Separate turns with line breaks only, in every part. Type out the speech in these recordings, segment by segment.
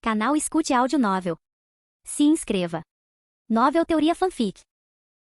Canal Escute Áudio Novel. Se inscreva. Novel Teoria Fanfic.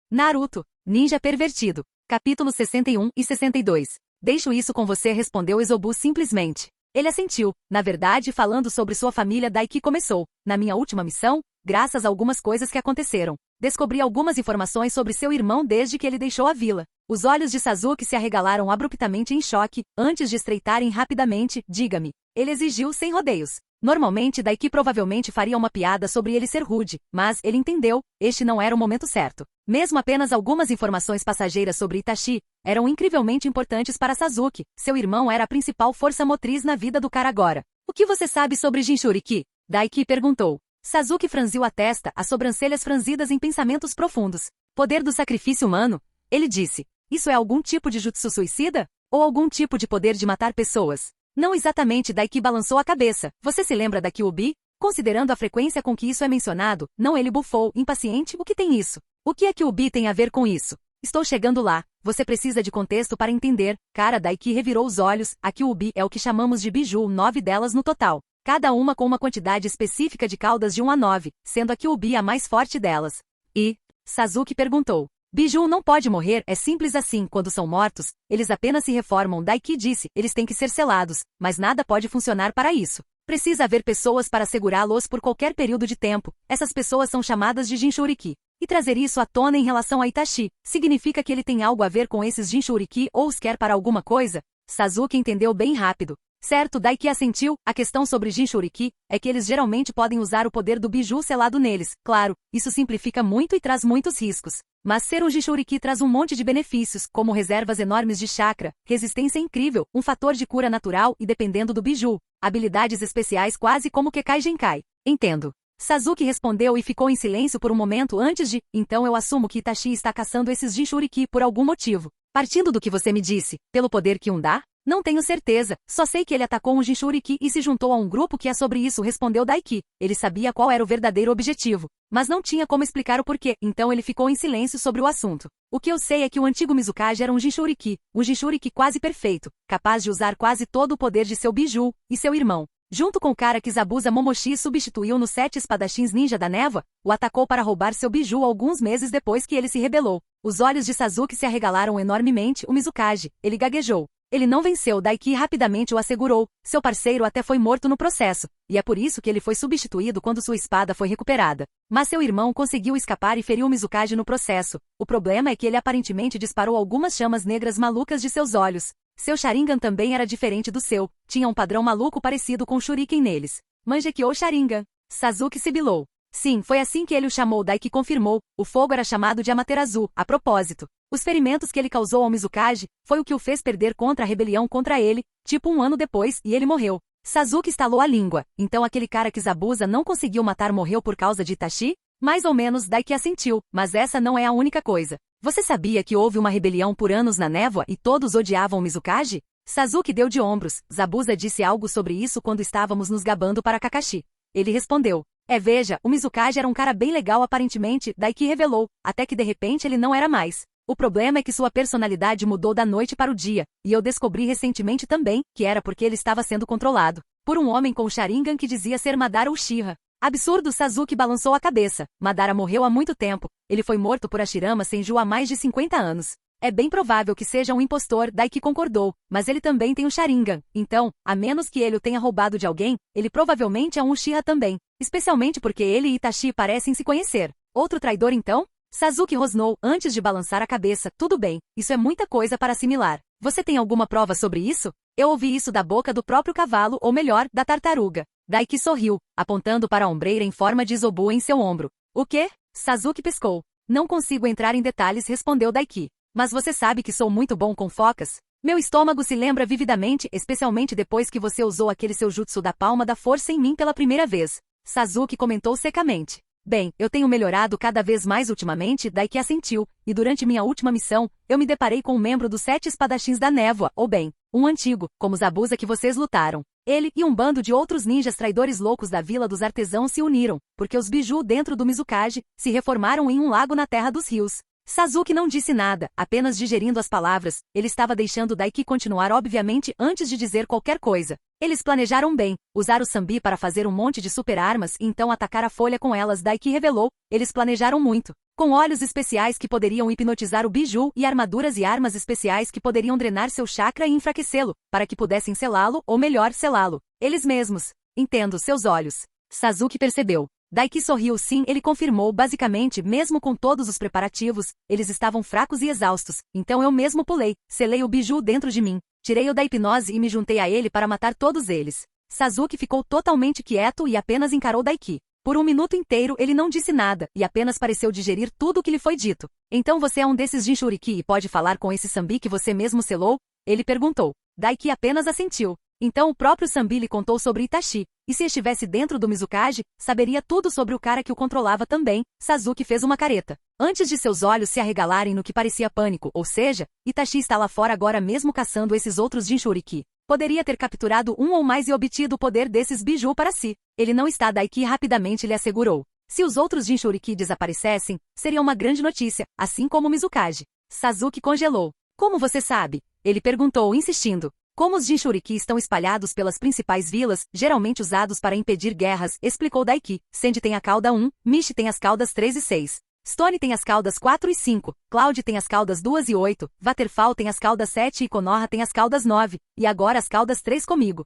Naruto, Ninja Pervertido. Capítulos 61 e 62. Deixo isso com você, respondeu Izobu simplesmente. Ele assentiu, na verdade falando sobre sua família daí que começou. Na minha última missão, graças a algumas coisas que aconteceram, descobri algumas informações sobre seu irmão desde que ele deixou a vila. Os olhos de Sasuke se arregalaram abruptamente em choque, antes de estreitarem rapidamente. Diga-me. Ele exigiu sem rodeios. Normalmente Daiki provavelmente faria uma piada sobre ele ser rude, mas ele entendeu, este não era o momento certo. Mesmo apenas algumas informações passageiras sobre Itachi eram incrivelmente importantes para Sasuke. Seu irmão era a principal força motriz na vida do cara agora. O que você sabe sobre Jinchuriki? Daiki perguntou. Sasuke franziu a testa, as sobrancelhas franzidas em pensamentos profundos. Poder do sacrifício humano? Ele disse. Isso é algum tipo de jutsu suicida? Ou algum tipo de poder de matar pessoas? Não exatamente, Daiki balançou a cabeça. Você se lembra da Kyuubi? Considerando a frequência com que isso é mencionado, não, ele bufou, impaciente. O que tem isso? O que a Kyuubi tem a ver com isso? Estou chegando lá. Você precisa de contexto para entender. Cara, Daiki revirou os olhos. A Kyuubi é o que chamamos de biju, 9 delas no total. Cada uma com uma quantidade específica de caudas de 1 a 9, sendo a Kyuubi a mais forte delas. E? Sasuke perguntou. Biju não pode morrer, é simples assim. Quando são mortos, eles apenas se reformam. Daiki disse, eles têm que ser selados, mas nada pode funcionar para isso. Precisa haver pessoas para segurá-los por qualquer período de tempo. Essas pessoas são chamadas de Jinchuriki. E trazer isso à tona em relação a Itachi, significa que ele tem algo a ver com esses Jinchuriki ou os quer para alguma coisa? Sasuke entendeu bem rápido. Certo, Daiki assentiu. A questão sobre Jinchuriki é que eles geralmente podem usar o poder do biju selado neles. Claro, isso simplifica muito e traz muitos riscos. Mas ser um Jinchuriki traz um monte de benefícios, como reservas enormes de chakra, resistência incrível, um fator de cura natural e, dependendo do biju, habilidades especiais quase como Kekai Genkai. Entendo. Sasuke respondeu e ficou em silêncio por um momento antes de, então eu assumo que Itachi está caçando esses Jinchuriki por algum motivo. Partindo do que você me disse, pelo poder que um dá? Não tenho certeza, só sei que ele atacou um Jinchuriki e se juntou a um grupo que é sobre isso, respondeu Daiki. Ele sabia qual era o verdadeiro objetivo, mas não tinha como explicar o porquê, então ele ficou em silêncio sobre o assunto. O que eu sei é que o antigo Mizukage era um Jinchuriki quase perfeito, capaz de usar quase todo o poder de seu biju, e seu irmão. Junto com o cara que Zabuza Momoshi substituiu nos 7 espadachins ninja da névoa, o atacou para roubar seu biju alguns meses depois que ele se rebelou. Os olhos de Sasuke se arregalaram enormemente. O Mizukage, ele gaguejou. Ele não venceu, Daiki rapidamente o assegurou. Seu parceiro até foi morto no processo, e é por isso que ele foi substituído quando sua espada foi recuperada. Mas seu irmão conseguiu escapar e feriu o Mizukage no processo. O problema é que ele aparentemente disparou algumas chamas negras malucas de seus olhos. Seu Sharingan também era diferente do seu, tinha um padrão maluco parecido com Shuriken neles. Mangekyou Sharingan. Sasuke sibilou. Sim, foi assim que ele o chamou. Daiki confirmou. O fogo era chamado de Amaterasu, a propósito. Os ferimentos que ele causou ao Mizukage foi o que o fez perder contra a rebelião contra ele, tipo 1 ano depois, e ele morreu. Sasuke estalou a língua. Então aquele cara que Zabuza não conseguiu matar morreu por causa de Itachi? Mais ou menos, Daiki assentiu, mas essa não é a única coisa. Você sabia que houve uma rebelião por anos na névoa e todos odiavam o Mizukage? Sasuke deu de ombros. Zabuza disse algo sobre isso quando estávamos nos gabando para Kakashi. Ele respondeu. Veja, o Mizukage era um cara bem legal aparentemente, Daiki revelou, até que de repente ele não era mais. O problema é que sua personalidade mudou da noite para o dia, e eu descobri recentemente também, que era porque ele estava sendo controlado por um homem com o Sharingan que dizia ser Madara Uchiha. Absurdo, Sasuke balançou a cabeça. Madara morreu há muito tempo. Ele foi morto por Hashirama Senju há mais de 50 anos. É bem provável que seja um impostor, Daiki concordou, mas ele também tem o Sharingan. Então, a menos que ele o tenha roubado de alguém, ele provavelmente é um Uchiha também. Especialmente porque ele e Itachi parecem se conhecer. Outro traidor então? Sasuke rosnou antes de balançar a cabeça. Tudo bem, isso é muita coisa para assimilar. Você tem alguma prova sobre isso? Eu ouvi isso da boca do próprio cavalo, ou melhor, da tartaruga. Daiki sorriu, apontando para a ombreira em forma de Izobu em seu ombro. O quê? Sasuke pescou. Não consigo entrar em detalhes, respondeu Daiki. Mas você sabe que sou muito bom com focas? Meu estômago se lembra vividamente, especialmente depois que você usou aquele seu jutsu da palma da força em mim pela primeira vez. Sasuke comentou secamente. Bem, eu tenho melhorado cada vez mais ultimamente, Daiki assentiu, e durante minha última missão, eu me deparei com um membro dos 7 espadachins da névoa, ou bem, um antigo, como Zabuza que vocês lutaram. Ele e um bando de outros ninjas traidores loucos da Vila dos Artesãos se uniram, porque os biju dentro do Mizukage se reformaram em um lago na Terra dos Rios. Sasuke não disse nada, apenas digerindo as palavras. Ele estava deixando Daiki continuar obviamente antes de dizer qualquer coisa. Eles planejaram bem, usar o Sambi para fazer um monte de super armas e então atacar a folha com elas. Daiki revelou, eles planejaram muito. Com olhos especiais que poderiam hipnotizar o Biju e armaduras e armas especiais que poderiam drenar seu chakra e enfraquecê-lo, para que pudessem selá-lo, ou melhor, selá-lo. Eles mesmos. Entendo seus olhos. Sasuke percebeu. Daiki sorriu sim, ele confirmou basicamente, mesmo com todos os preparativos, eles estavam fracos e exaustos, então eu mesmo pulei, selei o Biju dentro de mim, tirei-o da hipnose e me juntei a ele para matar todos eles. Sasuke ficou totalmente quieto e apenas encarou Daiki. Por um minuto inteiro ele não disse nada, e apenas pareceu digerir tudo o que lhe foi dito. Então você é um desses Jinchuriki e pode falar com esse Sambi que você mesmo selou? Ele perguntou. Daiki apenas assentiu. Então o próprio Sambi lhe contou sobre Itachi, e se estivesse dentro do Mizukage, saberia tudo sobre o cara que o controlava também. Sasuke fez uma careta. Antes de seus olhos se arregalarem no que parecia pânico, ou seja, Itachi está lá fora agora mesmo caçando esses outros Jinchuriki. Poderia ter capturado um ou mais e obtido o poder desses Biju para si. Ele não está. Daiki rapidamente lhe assegurou. Se os outros Jinchuriki desaparecessem, seria uma grande notícia, assim como o Mizukage. Sasuke congelou. Como você sabe? Ele perguntou insistindo. Como os Jinchuriki estão espalhados pelas principais vilas, geralmente usados para impedir guerras, explicou Daiki. Sandy tem a cauda 1, Michi tem as caudas 3 e 6. Stone tem as caudas 4 e 5, Cloud tem as caudas 2 e 8, Waterfall tem as caudas 7 e Konoha tem as caudas 9, e agora as caudas 3 comigo.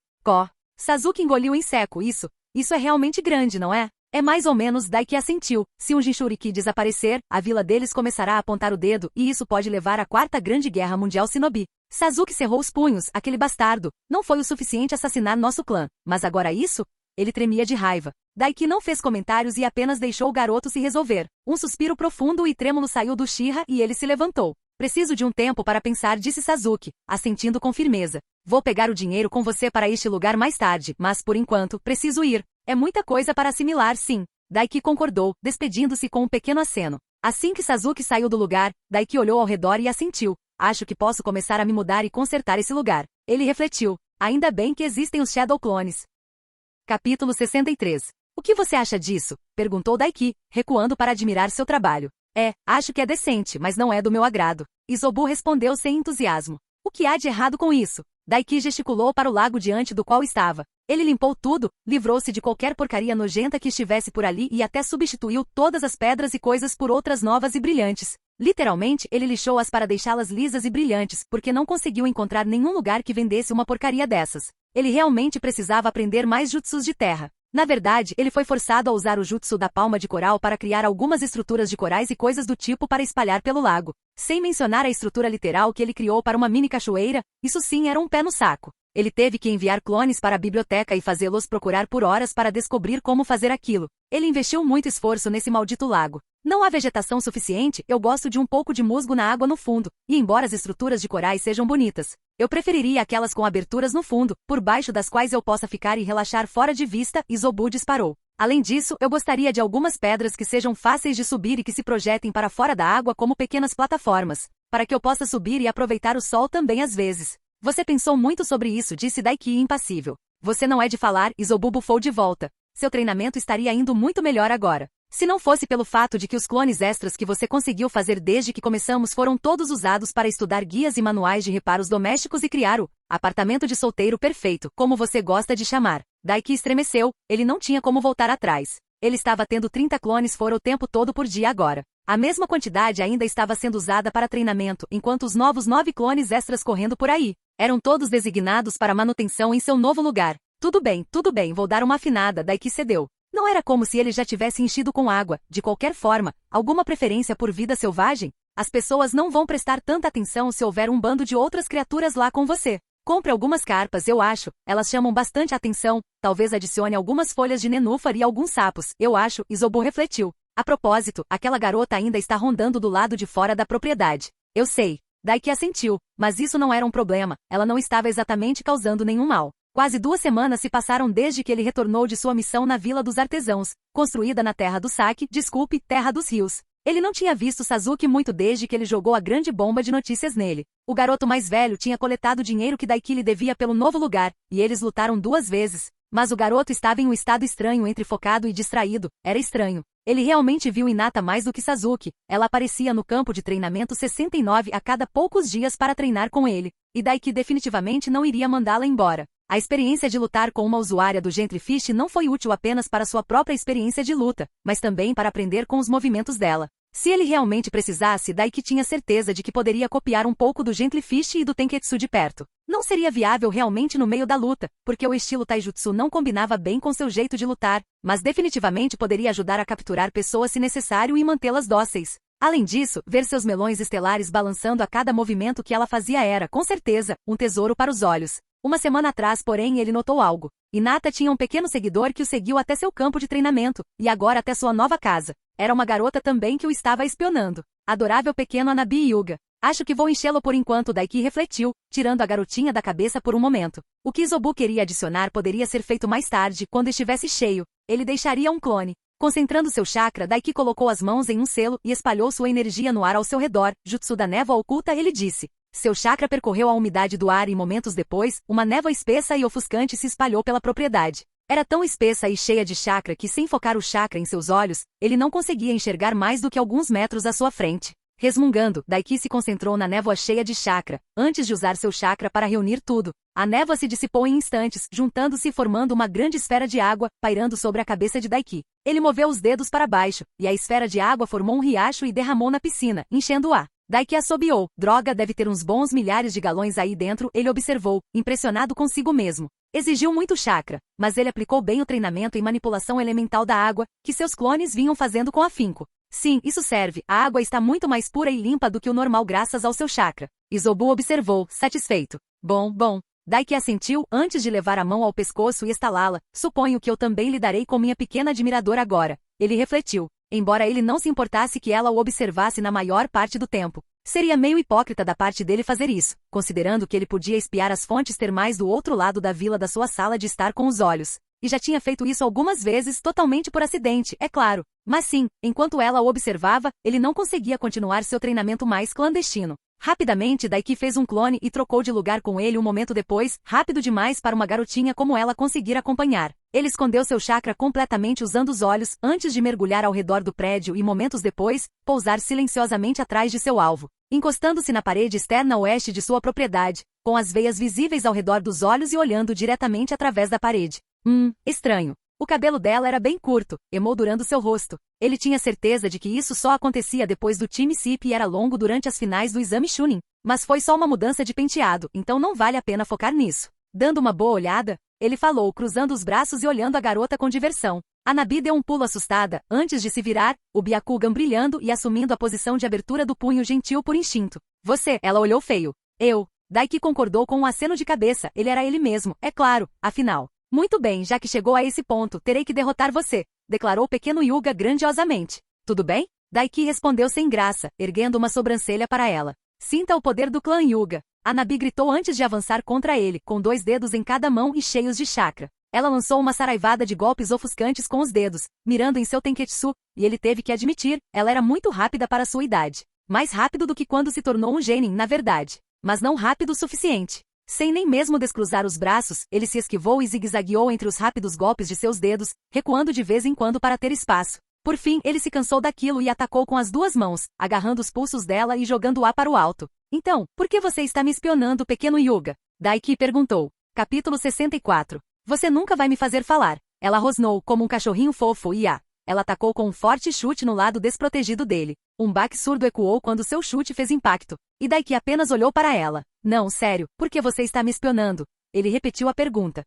Sasuke engoliu em seco. Isso é realmente grande, não é? É mais ou menos. Daiki assentiu. Se um Jinchuriki desaparecer, a vila deles começará a apontar o dedo, e isso pode levar à quarta grande guerra mundial Shinobi. Sasuke cerrou os punhos. Aquele bastardo. Não foi o suficiente assassinar nosso clã. Mas agora isso? Ele tremia de raiva. Daiki não fez comentários e apenas deixou o garoto se resolver. Um suspiro profundo e trêmulo saiu do Uchiha e ele se levantou. Preciso de um tempo para pensar, disse Sasuke, assentindo com firmeza. Vou pegar o dinheiro com você para este lugar mais tarde, mas por enquanto, preciso ir. É muita coisa para assimilar, sim. Daiki concordou, despedindo-se com um pequeno aceno. Assim que Sasuke saiu do lugar, Daiki olhou ao redor e assentiu. Acho que posso começar a me mudar e consertar esse lugar. Ele refletiu. Ainda bem que existem os Shadow Clones. Capítulo 63. O que você acha disso? Perguntou Daiki, recuando para admirar seu trabalho. Acho que é decente, mas não é do meu agrado. Isobu respondeu sem entusiasmo. O que há de errado com isso? Daiki gesticulou para o lago diante do qual estava. Ele limpou tudo, livrou-se de qualquer porcaria nojenta que estivesse por ali e até substituiu todas as pedras e coisas por outras novas e brilhantes. Literalmente, ele lixou-as para deixá-las lisas e brilhantes, porque não conseguiu encontrar nenhum lugar que vendesse uma porcaria dessas. Ele realmente precisava aprender mais jutsus de terra. Na verdade, ele foi forçado a usar o jutsu da palma de coral para criar algumas estruturas de corais e coisas do tipo para espalhar pelo lago. Sem mencionar a estrutura literal que ele criou para uma mini cachoeira, isso sim era um pé no saco. Ele teve que enviar clones para a biblioteca e fazê-los procurar por horas para descobrir como fazer aquilo. Ele investiu muito esforço nesse maldito lago. Não há vegetação suficiente, eu gosto de um pouco de musgo na água no fundo, e embora as estruturas de corais sejam bonitas, eu preferiria aquelas com aberturas no fundo, por baixo das quais eu possa ficar e relaxar fora de vista, Isobu disparou. Além disso, eu gostaria de algumas pedras que sejam fáceis de subir e que se projetem para fora da água como pequenas plataformas, para que eu possa subir e aproveitar o sol também às vezes. Você pensou muito sobre isso, disse Daiki impassível. Você não é de falar, Isobu bufou de volta. Seu treinamento estaria indo muito melhor agora. Se não fosse pelo fato de que os clones extras que você conseguiu fazer desde que começamos foram todos usados para estudar guias e manuais de reparos domésticos e criar o apartamento de solteiro perfeito, como você gosta de chamar. Daiki estremeceu, ele não tinha como voltar atrás. Ele estava tendo 30 clones fora o tempo todo por dia agora. A mesma quantidade ainda estava sendo usada para treinamento, enquanto os novos 9 clones extras correndo por aí eram todos designados para manutenção em seu novo lugar. Tudo bem, vou dar uma afinada, Daiki cedeu. Não era como se ele já tivesse enchido com água. De qualquer forma, alguma preferência por vida selvagem? As pessoas não vão prestar tanta atenção se houver um bando de outras criaturas lá com você. Compre algumas carpas, eu acho. Elas chamam bastante atenção. Talvez adicione algumas folhas de nenúfar e alguns sapos, eu acho, Isobu refletiu. A propósito, aquela garota ainda está rondando do lado de fora da propriedade. Eu sei. Daiki assentiu, mas isso não era um problema. Ela não estava exatamente causando nenhum mal. Quase 2 semanas se passaram desde que ele retornou de sua missão na Vila dos Artesãos, construída na Terra do Sake, Terra dos Rios. Ele não tinha visto Sasuke muito desde que ele jogou a grande bomba de notícias nele. O garoto mais velho tinha coletado o dinheiro que Daiki lhe devia pelo novo lugar, e eles lutaram 2 vezes. Mas o garoto estava em um estado estranho entre focado e distraído. Era estranho. Ele realmente viu Hinata mais do que Sasuke. Ela aparecia no campo de treinamento 69 a cada poucos dias para treinar com ele. E Daiki definitivamente não iria mandá-la embora. A experiência de lutar com uma usuária do Gentlefish não foi útil apenas para sua própria experiência de luta, mas também para aprender com os movimentos dela. Se ele realmente precisasse, Daiki tinha certeza de que poderia copiar um pouco do Gentlefish e do Tenketsu de perto. Não seria viável realmente no meio da luta, porque o estilo Taijutsu não combinava bem com seu jeito de lutar, mas definitivamente poderia ajudar a capturar pessoas se necessário e mantê-las dóceis. Além disso, ver seus melões estelares balançando a cada movimento que ela fazia era, com certeza, um tesouro para os olhos. Uma semana atrás, porém, ele notou algo. Hinata tinha um pequeno seguidor que o seguiu até seu campo de treinamento, e agora até sua nova casa. Era uma garota também que o estava espionando. Adorável pequeno Anabi Yuga. Acho que vou enchê-lo por enquanto, Daiki refletiu, tirando a garotinha da cabeça por um momento. O que Isobu queria adicionar poderia ser feito mais tarde, quando estivesse cheio. Ele deixaria um clone. Concentrando seu chakra, Daiki colocou as mãos em um selo e espalhou sua energia no ar ao seu redor. Jutsu da névoa oculta, ele disse. Seu chakra percorreu a umidade do ar e momentos depois, uma névoa espessa e ofuscante se espalhou pela propriedade. Era tão espessa e cheia de chakra que, sem focar o chakra em seus olhos, ele não conseguia enxergar mais do que alguns metros à sua frente. Resmungando, Daiki se concentrou na névoa cheia de chakra, antes de usar seu chakra para reunir tudo. A névoa se dissipou em instantes, juntando-se e formando uma grande esfera de água, pairando sobre a cabeça de Daiki. Ele moveu os dedos para baixo, e a esfera de água formou um riacho e derramou na piscina, enchendo-a. Daiki assobiou. Droga, deve ter uns bons milhares de galões aí dentro, ele observou, impressionado consigo mesmo. Exigiu muito chakra, mas ele aplicou bem o treinamento em manipulação elemental da água, que seus clones vinham fazendo com afinco. Sim, isso serve, a água está muito mais pura e limpa do que o normal graças ao seu chakra. Isobu observou, satisfeito. Bom. Daiki assentiu, antes de levar a mão ao pescoço e estalá-la. Suponho que eu também lidarei com minha pequena admiradora agora. Ele refletiu. Embora ele não se importasse que ela o observasse na maior parte do tempo. Seria meio hipócrita da parte dele fazer isso, considerando que ele podia espiar as fontes termais do outro lado da vila da sua sala de estar com os olhos. E já tinha feito isso algumas vezes, totalmente por acidente, é claro. Mas sim, enquanto ela o observava, ele não conseguia continuar seu treinamento mais clandestino. Rapidamente, Daiki fez um clone e trocou de lugar com ele um momento depois, rápido demais para uma garotinha como ela conseguir acompanhar. Ele escondeu seu chakra completamente usando os olhos, antes de mergulhar ao redor do prédio e momentos depois, pousar silenciosamente atrás de seu alvo, encostando-se na parede externa oeste de sua propriedade, com as veias visíveis ao redor dos olhos e olhando diretamente através da parede. Estranho. O cabelo dela era bem curto, emoldurando seu rosto. Ele tinha certeza de que isso só acontecia depois do time SIP e era longo durante as finais do exame Chunin. Mas foi só uma mudança de penteado, então não vale a pena focar nisso. Dando uma boa olhada, ele falou, cruzando os braços e olhando a garota com diversão. Anabi deu um pulo assustada, antes de se virar, o Byakugan brilhando e assumindo a posição de abertura do punho gentil por instinto. Você, ela olhou feio. Eu. Daiki concordou com um aceno de cabeça, ele era ele mesmo, é claro, afinal. Muito bem, já que chegou a esse ponto, terei que derrotar você, declarou o pequeno Yuga grandiosamente. Tudo bem? Daiki respondeu sem graça, erguendo uma sobrancelha para ela. Sinta o poder do clã Yuga. Anabi gritou antes de avançar contra ele, com 2 dedos em cada mão e cheios de chakra. Ela lançou uma saraivada de golpes ofuscantes com os dedos, mirando em seu Tenketsu, e ele teve que admitir, ela era muito rápida para sua idade. Mais rápido do que quando se tornou um genin, na verdade. Mas não rápido o suficiente. Sem nem mesmo descruzar os braços, ele se esquivou e zigue-zagueou entre os rápidos golpes de seus dedos, recuando de vez em quando para ter espaço. Por fim, ele se cansou daquilo e atacou com as 2 mãos, agarrando os pulsos dela e jogando-a para o alto. Então, por que você está me espionando, pequeno Yuga? Daiki perguntou. Capítulo 64. Você nunca vai me fazer falar. Ela rosnou como um cachorrinho fofo e ela atacou com um forte chute no lado desprotegido dele. Um baque surdo ecoou quando seu chute fez impacto. E Daiki apenas olhou para ela. Não, sério, por que você está me espionando? Ele repetiu a pergunta.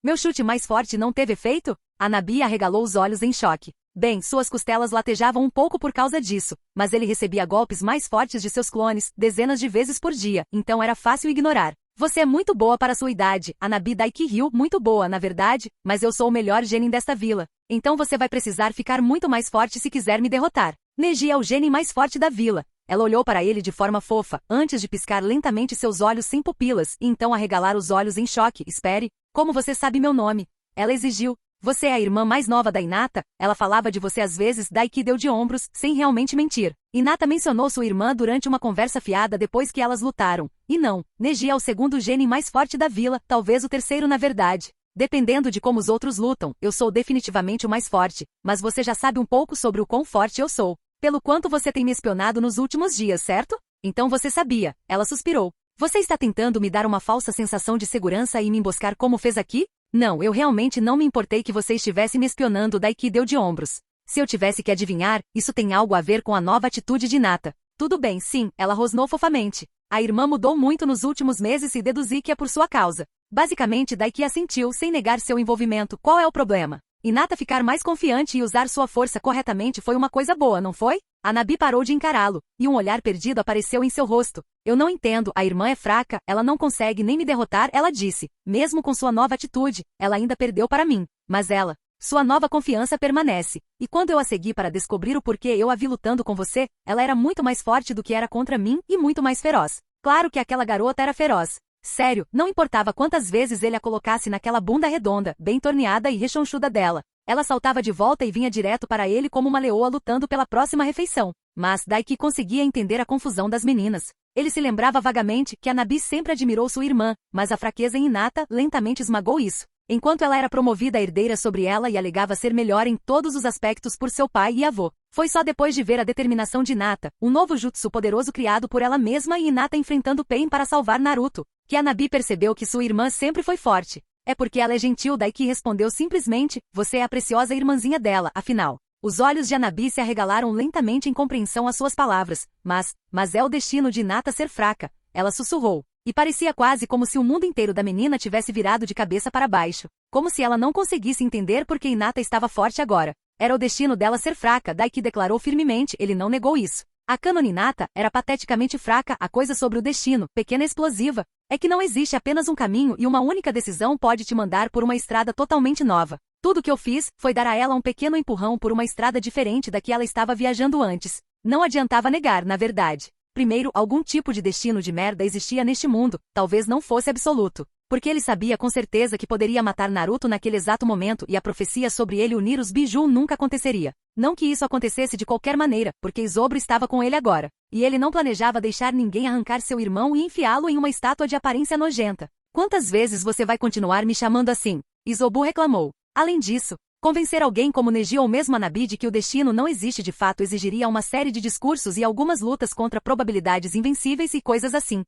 Meu chute mais forte não teve efeito? Anabi arregalou os olhos em choque. Bem, suas costelas latejavam um pouco por causa disso, mas ele recebia golpes mais fortes de seus clones, dezenas de vezes por dia, então era fácil ignorar. Você é muito boa para sua idade, Anabi Daiki riu, muito boa, na verdade, mas eu sou o melhor genin desta vila. Então você vai precisar ficar muito mais forte se quiser me derrotar. Neji é o genin mais forte da vila. Ela olhou para ele de forma fofa, antes de piscar lentamente seus olhos sem pupilas, e então arregalar os olhos em choque. Espere, como você sabe meu nome? Ela exigiu. Você é a irmã mais nova da Hinata? Ela falava de você às vezes, Daiki deu de ombros, sem realmente mentir. Hinata mencionou sua irmã durante uma conversa fiada depois que elas lutaram. E não, Neji é o segundo genin mais forte da vila, talvez o terceiro na verdade. Dependendo de como os outros lutam, eu sou definitivamente o mais forte, mas você já sabe um pouco sobre o quão forte eu sou. Pelo quanto você tem me espionado nos últimos dias, certo? Então você sabia. Ela suspirou. Você está tentando me dar uma falsa sensação de segurança e me emboscar como fez aqui? Não, eu realmente não me importei que você estivesse me espionando. Daiki deu de ombros. Se eu tivesse que adivinhar, isso tem algo a ver com a nova atitude de Hinata. Tudo bem, sim, ela rosnou fofamente. A irmã mudou muito nos últimos meses e deduzi que é por sua causa. Basicamente, Daiki assentiu sem negar seu envolvimento. Qual é o problema? Hinata ficar mais confiante e usar sua força corretamente foi uma coisa boa, não foi? Hanabi parou de encará-lo, e um olhar perdido apareceu em seu rosto. Eu não entendo, a irmã é fraca, ela não consegue nem me derrotar, ela disse. Mesmo com sua nova atitude, ela ainda perdeu para mim. Mas ela... Sua nova confiança permanece. E quando eu a segui para descobrir o porquê eu a vi lutando com você, ela era muito mais forte do que era contra mim e muito mais feroz. Claro que aquela garota era feroz. Sério, não importava quantas vezes ele a colocasse naquela bunda redonda, bem torneada e rechonchuda dela. Ela saltava de volta e vinha direto para ele como uma leoa lutando pela próxima refeição. Mas Daiki conseguia entender a confusão das meninas. Ele se lembrava vagamente que Hanabi sempre admirou sua irmã, mas a fraqueza em Hinata lentamente esmagou isso. Enquanto ela era promovida a herdeira sobre ela e alegava ser melhor em todos os aspectos por seu pai e avô. Foi só depois de ver a determinação de Hinata, um novo jutsu poderoso criado por ela mesma e Hinata enfrentando Pain para salvar Naruto, que Hanabi percebeu que sua irmã sempre foi forte. É porque ela é gentil. Daiki respondeu simplesmente, você é a preciosa irmãzinha dela, afinal. Os olhos de Hanabi se arregalaram lentamente em compreensão às suas palavras. Mas é o destino de Hinata ser fraca, ela sussurrou. E parecia quase como se o mundo inteiro da menina tivesse virado de cabeça para baixo. Como se ela não conseguisse entender por que Hinata estava forte agora. Era o destino dela ser fraca, Daiki declarou firmemente, ele não negou isso. A Kanon Hinata era pateticamente fraca, a coisa sobre o destino, pequena e explosiva. É que não existe apenas um caminho e uma única decisão pode te mandar por uma estrada totalmente nova. Tudo que eu fiz foi dar a ela um pequeno empurrão por uma estrada diferente da que ela estava viajando antes. Não adiantava negar, na verdade. Primeiro, algum tipo de destino de merda existia neste mundo, talvez não fosse absoluto. Porque ele sabia com certeza que poderia matar Naruto naquele exato momento e a profecia sobre ele unir os Biju nunca aconteceria. Não que isso acontecesse de qualquer maneira, porque Isobro estava com ele agora. E ele não planejava deixar ninguém arrancar seu irmão e enfiá-lo em uma estátua de aparência nojenta. Quantas vezes você vai continuar me chamando assim? Isobu reclamou. Além disso, convencer alguém como Neji ou mesmo Hanabi de que o destino não existe de fato exigiria uma série de discursos e algumas lutas contra probabilidades invencíveis e coisas assim.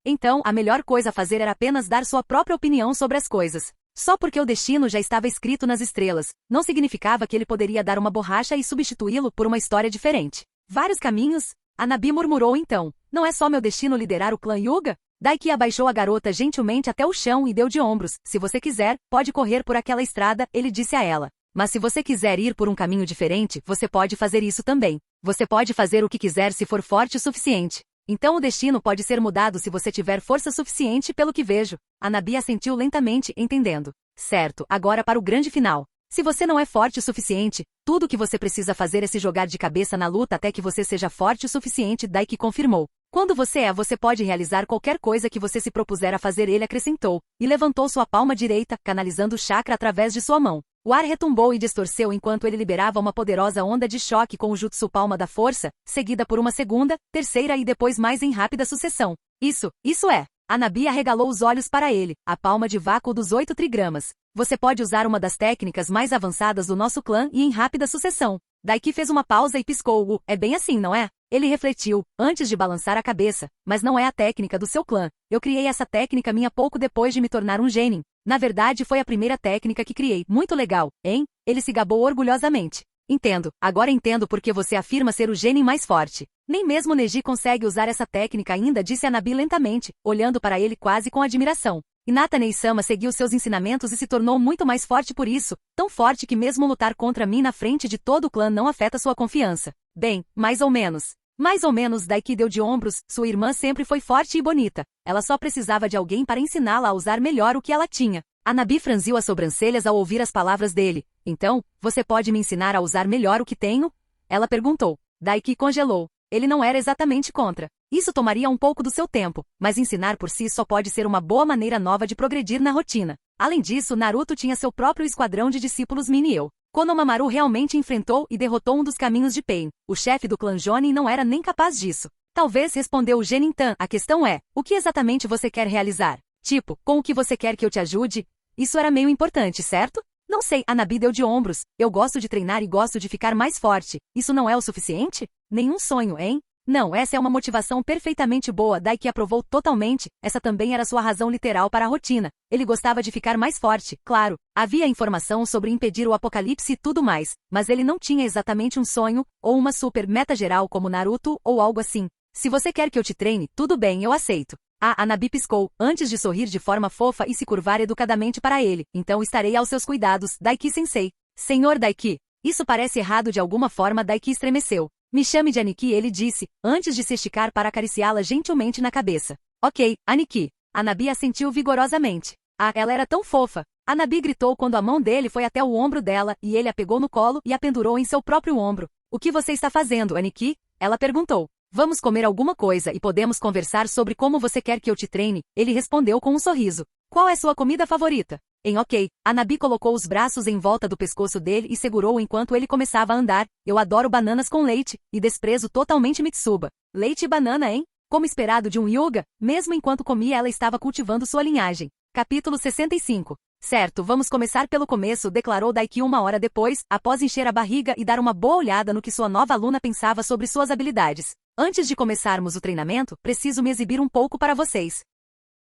Então, a melhor coisa a fazer era apenas dar sua própria opinião sobre as coisas. Só porque o destino já estava escrito nas estrelas, não significava que ele poderia dar uma borracha e substituí-lo por uma história diferente. Vários caminhos? Hanabi murmurou então. Não é só meu destino liderar o clã Hyuga? Daiki abaixou a garota gentilmente até o chão e deu de ombros. Se você quiser, pode correr por aquela estrada, ele disse a ela. Mas se você quiser ir por um caminho diferente, você pode fazer isso também. Você pode fazer o que quiser se for forte o suficiente. Então o destino pode ser mudado se você tiver força suficiente pelo que vejo. Hanabi assentiu lentamente, entendendo. Certo, agora para o grande final. Se você não é forte o suficiente, tudo o que você precisa fazer é se jogar de cabeça na luta até que você seja forte o suficiente, Daiki confirmou. Quando você pode realizar qualquer coisa que você se propuser a fazer, ele acrescentou, e levantou sua palma direita, canalizando o chakra através de sua mão. O ar retumbou e distorceu enquanto ele liberava uma poderosa onda de choque com o jutsu palma da força, seguida por uma segunda, terceira e depois mais em rápida sucessão. Isso é. Hanabi arregalou os olhos para ele, a palma de vácuo dos 8 trigramas. Você pode usar uma das técnicas mais avançadas do nosso clã e em rápida sucessão. Daiki fez uma pausa e piscou. É bem assim, não é? Ele refletiu, antes de balançar a cabeça. Mas não é a técnica do seu clã. Eu criei essa técnica minha pouco depois de me tornar um genin. Na verdade, foi a primeira técnica que criei. Muito legal, hein? Ele se gabou orgulhosamente. Entendo. Agora entendo por que você afirma ser o genin mais forte. Nem mesmo Neji consegue usar essa técnica ainda, disse Hanabi lentamente, olhando para ele quase com admiração. Hinata Neisama seguiu seus ensinamentos e se tornou muito mais forte por isso, tão forte que mesmo lutar contra mim na frente de todo o clã não afeta sua confiança. Bem, mais ou menos. Mais ou menos, Daiki deu de ombros, sua irmã sempre foi forte e bonita. Ela só precisava de alguém para ensiná-la a usar melhor o que ela tinha. Hanabi franziu as sobrancelhas ao ouvir as palavras dele. Então, você pode me ensinar a usar melhor o que tenho? Ela perguntou. Daiki congelou. Ele não era exatamente contra. Isso tomaria um pouco do seu tempo, mas ensinar por si só pode ser uma boa maneira nova de progredir na rotina. Além disso, Naruto tinha seu próprio esquadrão de discípulos Mini-Eu. Konohamaru realmente enfrentou e derrotou um dos caminhos de Pain. O chefe do clã Jonin não era nem capaz disso. Talvez, respondeu o Genin Tan. A questão é, o que exatamente você quer realizar? Tipo, com o que você quer que eu te ajude? Isso era meio importante, certo? Não sei, Anabi deu de ombros. Eu gosto de treinar e gosto de ficar mais forte. Isso não é o suficiente? Nenhum sonho, hein? Não, essa é uma motivação perfeitamente boa. Daiki aprovou totalmente. Essa também era sua razão literal para a rotina. Ele gostava de ficar mais forte, claro. Havia informação sobre impedir o apocalipse e tudo mais, mas ele não tinha exatamente um sonho, ou uma super meta geral como Naruto, ou algo assim. Se você quer que eu te treine, tudo bem, eu aceito. Anabi piscou, antes de sorrir de forma fofa e se curvar educadamente para ele. Então estarei aos seus cuidados, Daiki-sensei. Senhor Daiki. Isso parece errado de alguma forma. Daiki estremeceu. Me chame de Aniki, ele disse, antes de se esticar para acariciá-la gentilmente na cabeça. Ok, Aniki. Anabi assentiu vigorosamente. Ela era tão fofa. Anabi gritou quando a mão dele foi até o ombro dela, e ele a pegou no colo e a pendurou em seu próprio ombro. O que você está fazendo, Aniki? Ela perguntou. Vamos comer alguma coisa e podemos conversar sobre como você quer que eu te treine, ele respondeu com um sorriso. Qual é sua comida favorita? Ok, Anabi colocou os braços em volta do pescoço dele e segurou enquanto ele começava a andar. Eu adoro bananas com leite, e desprezo totalmente Mitsuba. Leite e banana, hein? Como esperado de um Hyuga, mesmo enquanto comia ela estava cultivando sua linhagem. Capítulo 65. Certo, vamos começar pelo começo, declarou Daiki uma hora depois, após encher a barriga e dar uma boa olhada no que sua nova aluna pensava sobre suas habilidades. Antes de começarmos o treinamento, preciso me exibir um pouco para vocês.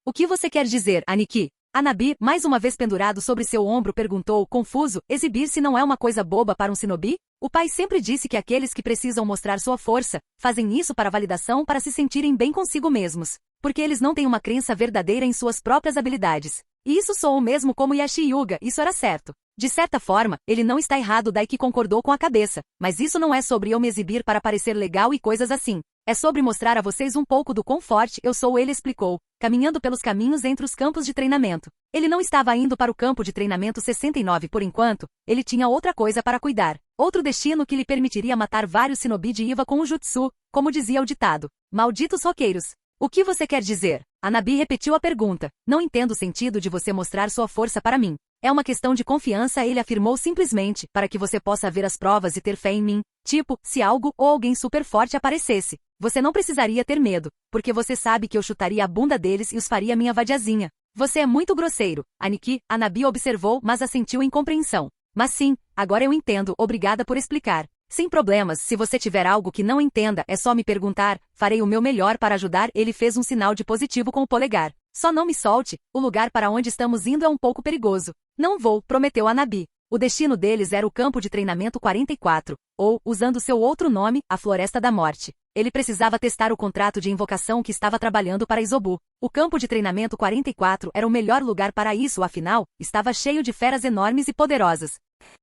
O que você quer dizer, Aniki? Anabi, mais uma vez pendurado sobre seu ombro, perguntou, confuso, exibir-se não é uma coisa boba para um shinobi? O pai sempre disse que aqueles que precisam mostrar sua força, fazem isso para validação para se sentirem bem consigo mesmos. Porque eles não têm uma crença verdadeira em suas próprias habilidades. E isso soou mesmo como Yashi Hyuga, isso era certo. De certa forma, ele não está errado. Daiki concordou com a cabeça. Mas isso não é sobre eu me exibir para parecer legal e coisas assim. É sobre mostrar a vocês um pouco do quão forte eu sou, ele explicou, caminhando pelos caminhos entre os campos de treinamento. Ele não estava indo para o campo de treinamento 69 por enquanto, ele tinha outra coisa para cuidar. Outro destino que lhe permitiria matar vários shinobi de Iva com o jutsu, como dizia o ditado. Malditos roqueiros. O que você quer dizer? Anabi repetiu a pergunta. Não entendo o sentido de você mostrar sua força para mim. É uma questão de confiança, ele afirmou simplesmente, para que você possa ver as provas e ter fé em mim. Tipo, se algo ou alguém super forte aparecesse, você não precisaria ter medo, porque você sabe que eu chutaria a bunda deles e os faria minha vadiazinha. Você é muito grosseiro, Aniki, Anabi observou, mas assentiu em compreensão. Mas sim, agora eu entendo, obrigada por explicar. Sem problemas, se você tiver algo que não entenda, é só me perguntar, farei o meu melhor para ajudar. Ele fez um sinal de positivo com o polegar. Só não me solte, o lugar para onde estamos indo é um pouco perigoso. Não vou, prometeu Anabi. O destino deles era o campo de treinamento 44, ou, usando seu outro nome, a Floresta da Morte. Ele precisava testar o contrato de invocação que estava trabalhando para Izobu. O campo de treinamento 44 era o melhor lugar para isso, afinal, estava cheio de feras enormes e poderosas.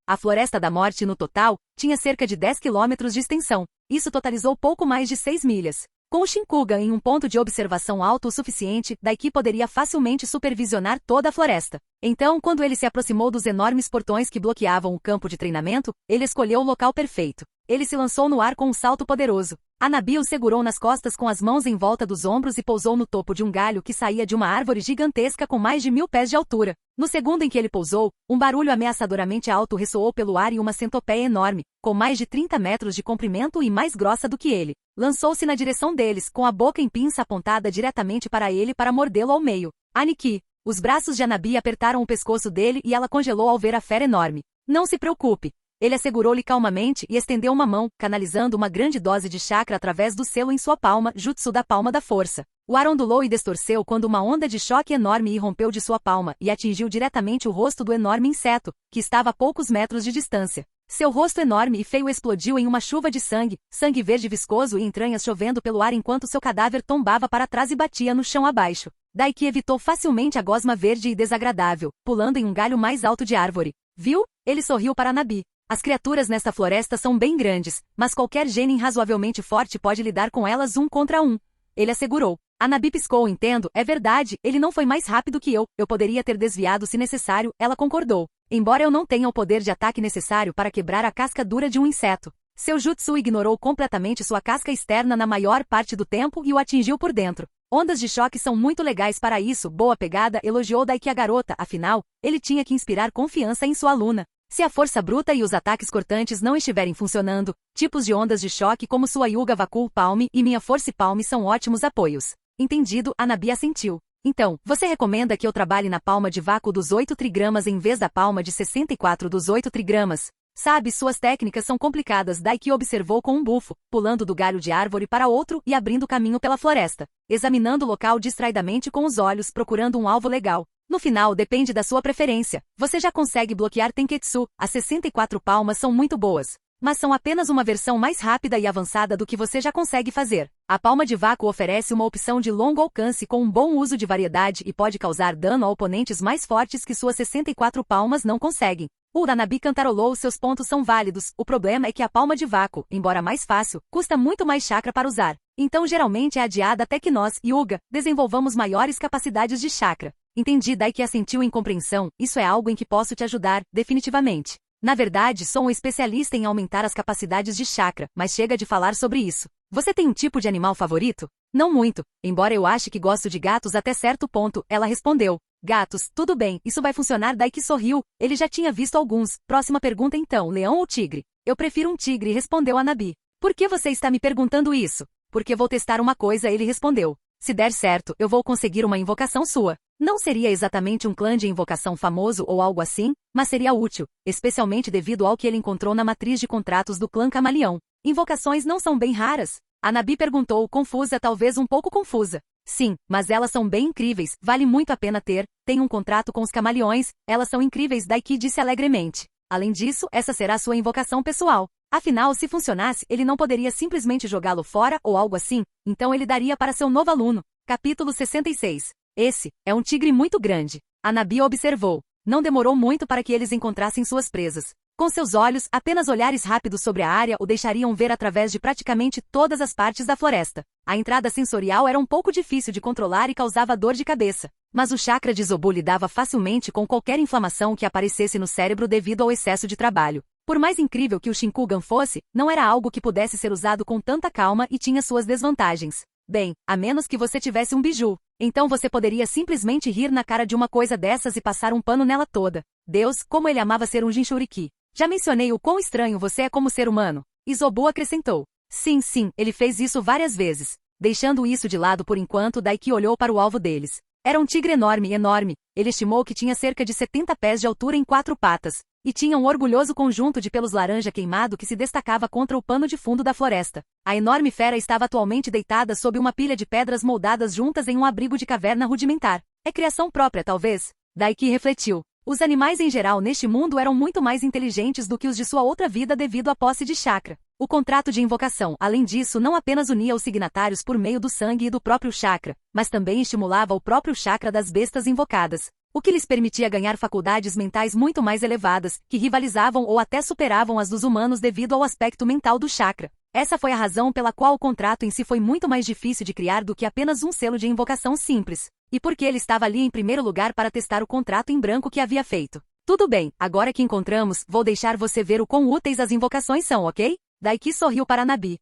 A Floresta da Morte, no total, tinha cerca de 10 quilômetros de extensão. Isso totalizou pouco mais de 6 milhas. Com o Shinkuga em um ponto de observação alto o suficiente, Daiki poderia facilmente supervisionar toda a floresta. Então, quando ele se aproximou dos enormes portões que bloqueavam o campo de treinamento, ele escolheu o local perfeito. Ele se lançou no ar com um salto poderoso. Anabi o segurou nas costas com as mãos em volta dos ombros e pousou no topo de um galho que saía de uma árvore gigantesca com mais de 1000 pés de altura. No segundo em que ele pousou, um barulho ameaçadoramente alto ressoou pelo ar e uma centopeia enorme, com mais de 30 metros de comprimento e mais grossa do que ele, lançou-se na direção deles, com a boca em pinça apontada diretamente para ele para mordê-lo ao meio. Aniki. Os braços de Anabi apertaram o pescoço dele e ela congelou ao ver a fera enorme. Não se preocupe. Ele assegurou-lhe calmamente e estendeu uma mão, canalizando uma grande dose de chakra através do selo em sua palma, jutsu da palma da força. O ar ondulou e distorceu quando uma onda de choque enorme irrompeu de sua palma e atingiu diretamente o rosto do enorme inseto, que estava a poucos metros de distância. Seu rosto enorme e feio explodiu em uma chuva de sangue, sangue verde viscoso e entranhas chovendo pelo ar enquanto seu cadáver tombava para trás e batia no chão abaixo. Daiki evitou facilmente a gosma verde e desagradável, pulando em um galho mais alto de árvore. Viu? Ele sorriu para Anabi. As criaturas nesta floresta são bem grandes, mas qualquer genin razoavelmente forte pode lidar com elas 1 contra 1. Ele assegurou. Anabi piscou, entendo, é verdade, ele não foi mais rápido que eu poderia ter desviado se necessário, ela concordou. Embora eu não tenha o poder de ataque necessário para quebrar a casca dura de um inseto. Seu jutsu ignorou completamente sua casca externa na maior parte do tempo e o atingiu por dentro. Ondas de choque são muito legais para isso, boa pegada, elogiou Daiki a garota, afinal, ele tinha que inspirar confiança em sua aluna. Se a força bruta e os ataques cortantes não estiverem funcionando, tipos de ondas de choque como sua Hyuga Vakul Palm e minha Force Palm são ótimos apoios. Entendido, Anabi assentiu. Então, você recomenda que eu trabalhe na palma de vácuo dos 8 trigramas em vez da palma de 64 dos 8 trigramas? Sabe, suas técnicas são complicadas. Daiki observou com um bufo, pulando do galho de árvore para outro e abrindo caminho pela floresta, examinando o local distraidamente com os olhos, procurando um alvo legal. No final, depende da sua preferência. Você já consegue bloquear Tenketsu. As 64 palmas são muito boas, mas são apenas uma versão mais rápida e avançada do que você já consegue fazer. A palma de vácuo oferece uma opção de longo alcance com um bom uso de variedade e pode causar dano a oponentes mais fortes que suas 64 palmas não conseguem. O Anabi cantarolou, seus pontos são válidos, o problema é que a palma de vácuo, embora mais fácil, custa muito mais chakra para usar. Então geralmente é adiada até que nós, Yuga, desenvolvamos maiores capacidades de chakra. Entendi. Daiki assentiu em compreensão. Isso é algo em que posso te ajudar, definitivamente. Na verdade, sou um especialista em aumentar as capacidades de chakra, mas chega de falar sobre isso. Você tem um tipo de animal favorito? Não muito, embora eu ache que gosto de gatos até certo ponto, ela respondeu. Gatos, tudo bem, isso vai funcionar. Daiki sorriu, ele já tinha visto alguns. Próxima pergunta então, leão ou tigre? Eu prefiro um tigre, respondeu Anabi. Por que você está me perguntando isso? Porque vou testar uma coisa, ele respondeu. Se der certo, eu vou conseguir uma invocação sua. Não seria exatamente um clã de invocação famoso ou algo assim, mas seria útil, especialmente devido ao que ele encontrou na matriz de contratos do clã Camaleão. Invocações não são bem raras? Anabi perguntou, confusa, talvez um pouco confusa. Sim, mas elas são bem incríveis, vale muito a pena ter. Tenho um contrato com os camaleões, elas são incríveis, Daiki disse alegremente. Além disso, essa será sua invocação pessoal. Afinal, se funcionasse, ele não poderia simplesmente jogá-lo fora ou algo assim, então ele daria para seu novo aluno. Capítulo 66. Esse é um tigre muito grande. Anabi observou. Não demorou muito para que eles encontrassem suas presas. Com seus olhos, apenas olhares rápidos sobre a área o deixariam ver através de praticamente todas as partes da floresta. A entrada sensorial era um pouco difícil de controlar e causava dor de cabeça. Mas o chakra de Isobu lidava facilmente com qualquer inflamação que aparecesse no cérebro devido ao excesso de trabalho. Por mais incrível que o Shinkugan fosse, não era algo que pudesse ser usado com tanta calma e tinha suas desvantagens. Bem, a menos que você tivesse um biju. Então você poderia simplesmente rir na cara de uma coisa dessas e passar um pano nela toda. Deus, como ele amava ser um Jinchuriki. Já mencionei o quão estranho você é como ser humano. Isobu acrescentou. Sim, ele fez isso várias vezes. Deixando isso de lado por enquanto, Daiki olhou para o alvo deles. Era um tigre enorme. Ele estimou que tinha cerca de 70 pés de altura em 4 patas. E tinha um orgulhoso conjunto de pelos laranja queimado que se destacava contra o pano de fundo da floresta. A enorme fera estava atualmente deitada sob uma pilha de pedras moldadas juntas em um abrigo de caverna rudimentar. É criação própria, talvez? Daiki refletiu. Os animais em geral neste mundo eram muito mais inteligentes do que os de sua outra vida devido à posse de chakra. O contrato de invocação, além disso, não apenas unia os signatários por meio do sangue e do próprio chakra, mas também estimulava o próprio chakra das bestas invocadas, o que lhes permitia ganhar faculdades mentais muito mais elevadas, que rivalizavam ou até superavam as dos humanos devido ao aspecto mental do chakra. Essa foi a razão pela qual o contrato em si foi muito mais difícil de criar do que apenas um selo de invocação simples. E porque ele estava ali em primeiro lugar para testar o contrato em branco que havia feito. Tudo bem, agora que encontramos, vou deixar você ver o quão úteis as invocações são, ok? Daiki sorriu para Anabi.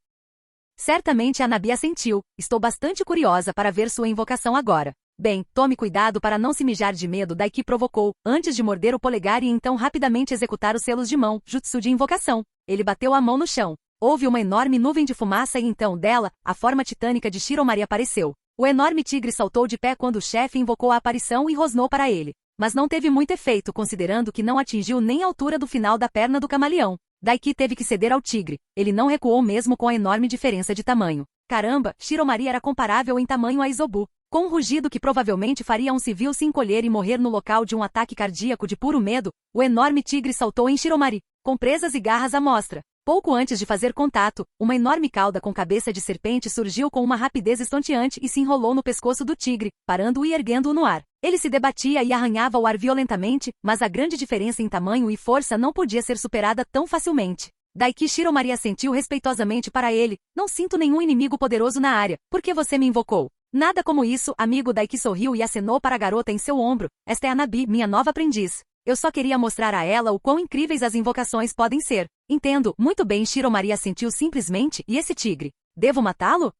Certamente Anabi assentiu. Estou bastante curiosa para ver sua invocação agora. Bem, tome cuidado para não se mijar de medo, Daiki provocou, antes de morder o polegar e então rapidamente executar os selos de mão, jutsu de invocação. Ele bateu a mão no chão. Houve uma enorme nuvem de fumaça e então dela, a forma titânica de Shiromari apareceu. O enorme tigre saltou de pé quando o chefe invocou a aparição e rosnou para ele. Mas não teve muito efeito considerando que não atingiu nem a altura do final da perna do camaleão. Daiki teve que ceder ao tigre. Ele não recuou mesmo com a enorme diferença de tamanho. Caramba, Shiromari era comparável em tamanho a Isobu. Com um rugido que provavelmente faria um civil se encolher e morrer no local de um ataque cardíaco de puro medo, o enorme tigre saltou em Shiromari, com presas e garras à mostra. Pouco antes de fazer contato, uma enorme cauda com cabeça de serpente surgiu com uma rapidez estonteante e se enrolou no pescoço do tigre, parando-o e erguendo-o no ar. Ele se debatia e arranhava o ar violentamente, mas a grande diferença em tamanho e força não podia ser superada tão facilmente. Daiki Shiromari assentiu respeitosamente para ele. Não sinto nenhum inimigo poderoso na área. Por que você me invocou? Nada como isso, amigo. Daiki sorriu e acenou para a garota em seu ombro. Esta é Anabi, minha nova aprendiz. Eu só queria mostrar a ela o quão incríveis as invocações podem ser. Entendo, muito bem. Shiromari assentiu simplesmente. E esse tigre? Devo matá-lo?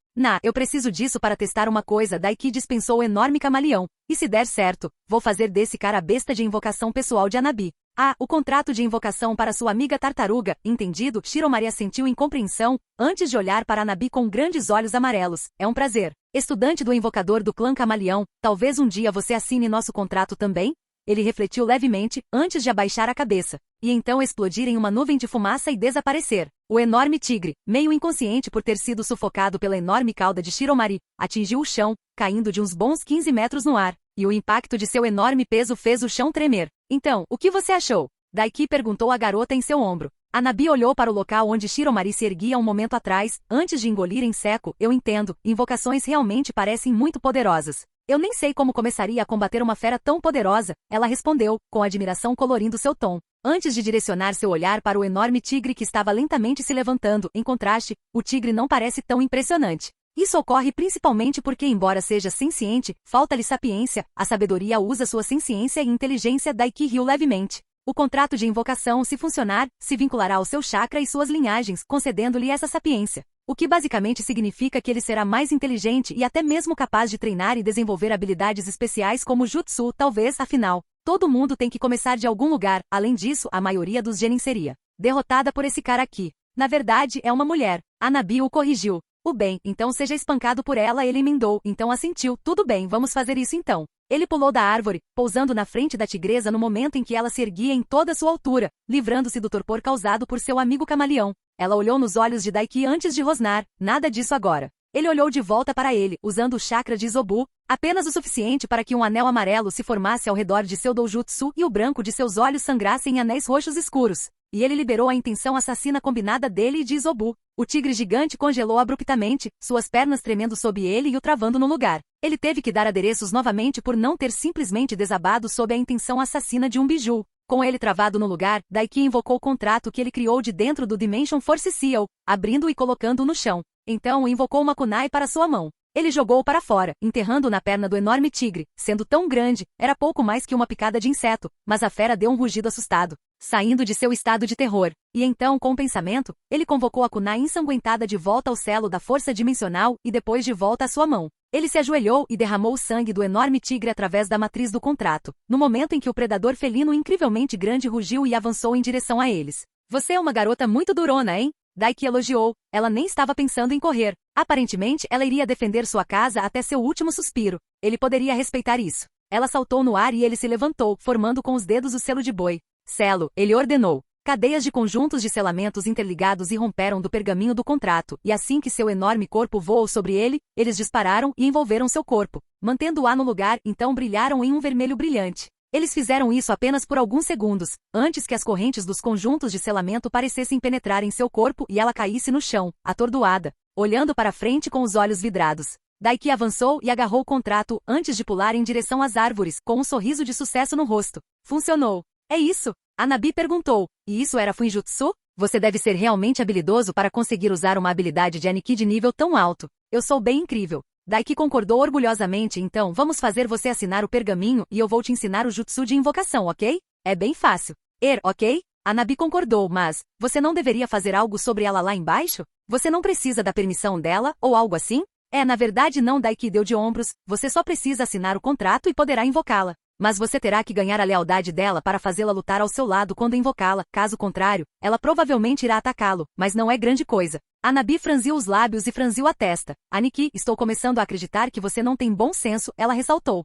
Eu preciso disso para testar uma coisa. Daiki dispensou o enorme camaleão. E se der certo, vou fazer desse cara a besta de invocação pessoal de Anabi. Ah, o contrato de invocação para sua amiga tartaruga, entendido? Shiromari assentiu em compreensão, antes de olhar para Hanabi com grandes olhos amarelos. É um prazer. Estudante do invocador do clã Camaleão, talvez um dia você assine nosso contrato também? Ele refletiu levemente, antes de abaixar a cabeça, e então explodir em uma nuvem de fumaça e desaparecer. O enorme tigre, meio inconsciente por ter sido sufocado pela enorme cauda de Shiromari, atingiu o chão, caindo de uns bons 15 metros no ar, e o impacto de seu enorme peso fez o chão tremer. Então, o que você achou? Daiki perguntou a garota em seu ombro. Hanabi olhou para o local onde Shiromari se erguia um momento atrás, antes de engolir em seco. Eu entendo, invocações realmente parecem muito poderosas. Eu nem sei como começaria a combater uma fera tão poderosa, ela respondeu, com admiração colorindo seu tom. Antes de direcionar seu olhar para o enorme tigre que estava lentamente se levantando, em contraste, o tigre não parece tão impressionante. Isso ocorre principalmente porque, embora seja senciente, falta-lhe sapiência, a sabedoria usa sua senciência e inteligência. Daiki riu levemente. O contrato de invocação, se funcionar, se vinculará ao seu chakra e suas linhagens, concedendo-lhe essa sapiência. O que basicamente significa que ele será mais inteligente e até mesmo capaz de treinar e desenvolver habilidades especiais como Jutsu, talvez, afinal. Todo mundo tem que começar de algum lugar, além disso, a maioria dos genin seria derrotada por esse cara aqui. Na verdade, é uma mulher. Hanabi o corrigiu. O bem, então seja espancado por ela. Ele emendou, então assentiu. Tudo bem, vamos fazer isso então. Ele pulou da árvore, pousando na frente da tigresa no momento em que ela se erguia em toda sua altura, livrando-se do torpor causado por seu amigo camaleão. Ela olhou nos olhos de Daiki antes de rosnar. Nada disso agora. Ele olhou de volta para ele, usando o chakra de Izobu, apenas o suficiente para que um anel amarelo se formasse ao redor de seu doujutsu e o branco de seus olhos sangrassem em anéis roxos escuros. E ele liberou a intenção assassina combinada dele e de Izobu. O tigre gigante congelou abruptamente, suas pernas tremendo sob ele e o travando no lugar. Ele teve que dar adereços novamente por não ter simplesmente desabado sob a intenção assassina de um biju. Com ele travado no lugar, Daiki invocou o contrato que ele criou de dentro do Dimension Force Seal, abrindo-o e colocando-o no chão. Então invocou uma kunai para sua mão. Ele jogou-o para fora, enterrando-o na perna do enorme tigre. Sendo tão grande, era pouco mais que uma picada de inseto, mas a fera deu um rugido assustado, saindo de seu estado de terror. E então, com o pensamento, ele convocou a kunai ensanguentada de volta ao selo da força dimensional e depois de volta à sua mão. Ele se ajoelhou e derramou o sangue do enorme tigre através da matriz do contrato, no momento em que o predador felino incrivelmente grande rugiu e avançou em direção a eles. Você é uma garota muito durona, hein? Daiki elogiou. Ela nem estava pensando em correr. Aparentemente, ela iria defender sua casa até seu último suspiro. Ele poderia respeitar isso. Ela saltou no ar e ele se levantou, formando com os dedos o selo de boi. Selo, ele ordenou. Cadeias de conjuntos de selamentos interligados irromperam do pergaminho do contrato, e assim que seu enorme corpo voou sobre ele, eles dispararam e envolveram seu corpo. Mantendo-o no lugar, então brilharam em um vermelho brilhante. Eles fizeram isso apenas por alguns segundos, antes que as correntes dos conjuntos de selamento parecessem penetrar em seu corpo e ela caísse no chão, atordoada, olhando para frente com os olhos vidrados. Daiki avançou e agarrou o contrato antes de pular em direção às árvores, com um sorriso de sucesso no rosto. Funcionou. É isso? Hanabi perguntou. E isso era Fuinjutsu? Você deve ser realmente habilidoso para conseguir usar uma habilidade de Aniki de nível tão alto. Eu sou bem incrível. Daiki concordou orgulhosamente. Então vamos fazer você assinar o pergaminho e eu vou te ensinar o jutsu de invocação, ok? É bem fácil. Ok? Hanabi concordou, mas você não deveria fazer algo sobre ela lá embaixo? Você não precisa da permissão dela, ou algo assim? Na verdade não. Daiki deu de ombros. Você só precisa assinar o contrato e poderá invocá-la. Mas você terá que ganhar a lealdade dela para fazê-la lutar ao seu lado quando invocá-la. Caso contrário, ela provavelmente irá atacá-lo, mas não é grande coisa. Hanabi franziu os lábios e franziu a testa. Aniki, estou começando a acreditar que você não tem bom senso, ela ressaltou.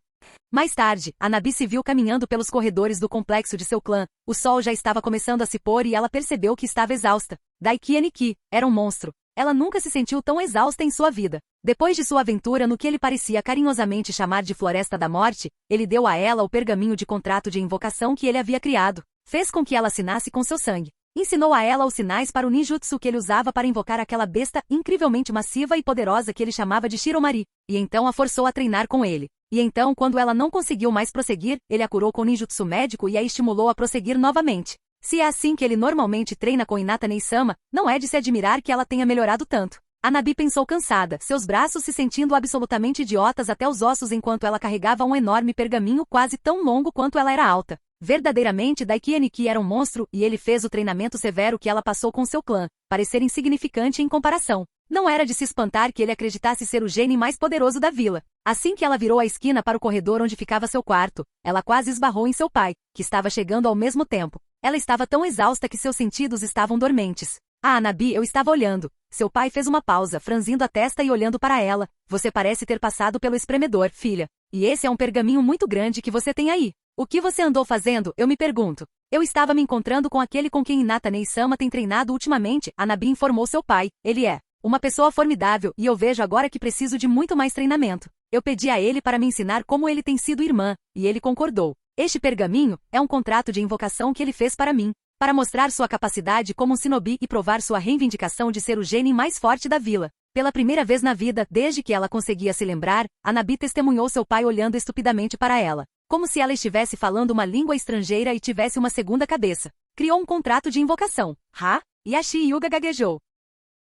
Mais tarde, Hanabi se viu caminhando pelos corredores do complexo de seu clã. O sol já estava começando a se pôr e ela percebeu que estava exausta. Daiki Aniki era um monstro. Ela nunca se sentiu tão exausta em sua vida. Depois de sua aventura no que ele parecia carinhosamente chamar de Floresta da Morte, ele deu a ela o pergaminho de contrato de invocação que ele havia criado. Fez com que ela assinasse com seu sangue. Ensinou a ela os sinais para o ninjutsu que ele usava para invocar aquela besta incrivelmente massiva e poderosa que ele chamava de Shiromari, e então a forçou a treinar com ele. E então, quando ela não conseguiu mais prosseguir, ele a curou com ninjutsu médico e a estimulou a prosseguir novamente. Se é assim que ele normalmente treina com Hinata Nei-sama, não é de se admirar que ela tenha melhorado tanto. Hanabi pensou cansada, seus braços se sentindo absolutamente idiotas até os ossos enquanto ela carregava um enorme pergaminho quase tão longo quanto ela era alta. Verdadeiramente, Daiki Aniki era um monstro e ele fez o treinamento severo que ela passou com seu clã parecer insignificante em comparação. Não era de se espantar que ele acreditasse ser o gênio mais poderoso da vila. Assim que ela virou a esquina para o corredor onde ficava seu quarto, ela quase esbarrou em seu pai, que estava chegando ao mesmo tempo. Ela estava tão exausta que seus sentidos estavam dormentes. Ah, Anabi, eu estava olhando. Seu pai fez uma pausa, franzindo a testa e olhando para ela. Você parece ter passado pelo espremedor, filha. E esse é um pergaminho muito grande que você tem aí. O que você andou fazendo, eu me pergunto. Eu estava me encontrando com aquele com quem Natanei-sama tem treinado ultimamente, Anabi informou seu pai. Ele é uma pessoa formidável e eu vejo agora que preciso de muito mais treinamento. Eu pedi a ele para me ensinar como ele tem sido irmã, e ele concordou. Este pergaminho é um contrato de invocação que ele fez para mim, para mostrar sua capacidade como um shinobi e provar sua reivindicação de ser o genin mais forte da vila. Pela primeira vez na vida, desde que ela conseguia se lembrar, Anabi testemunhou seu pai olhando estupidamente para ela, como se ela estivesse falando uma língua estrangeira e tivesse uma segunda cabeça. Criou um contrato de invocação. Ha? Yashi Yuga gaguejou.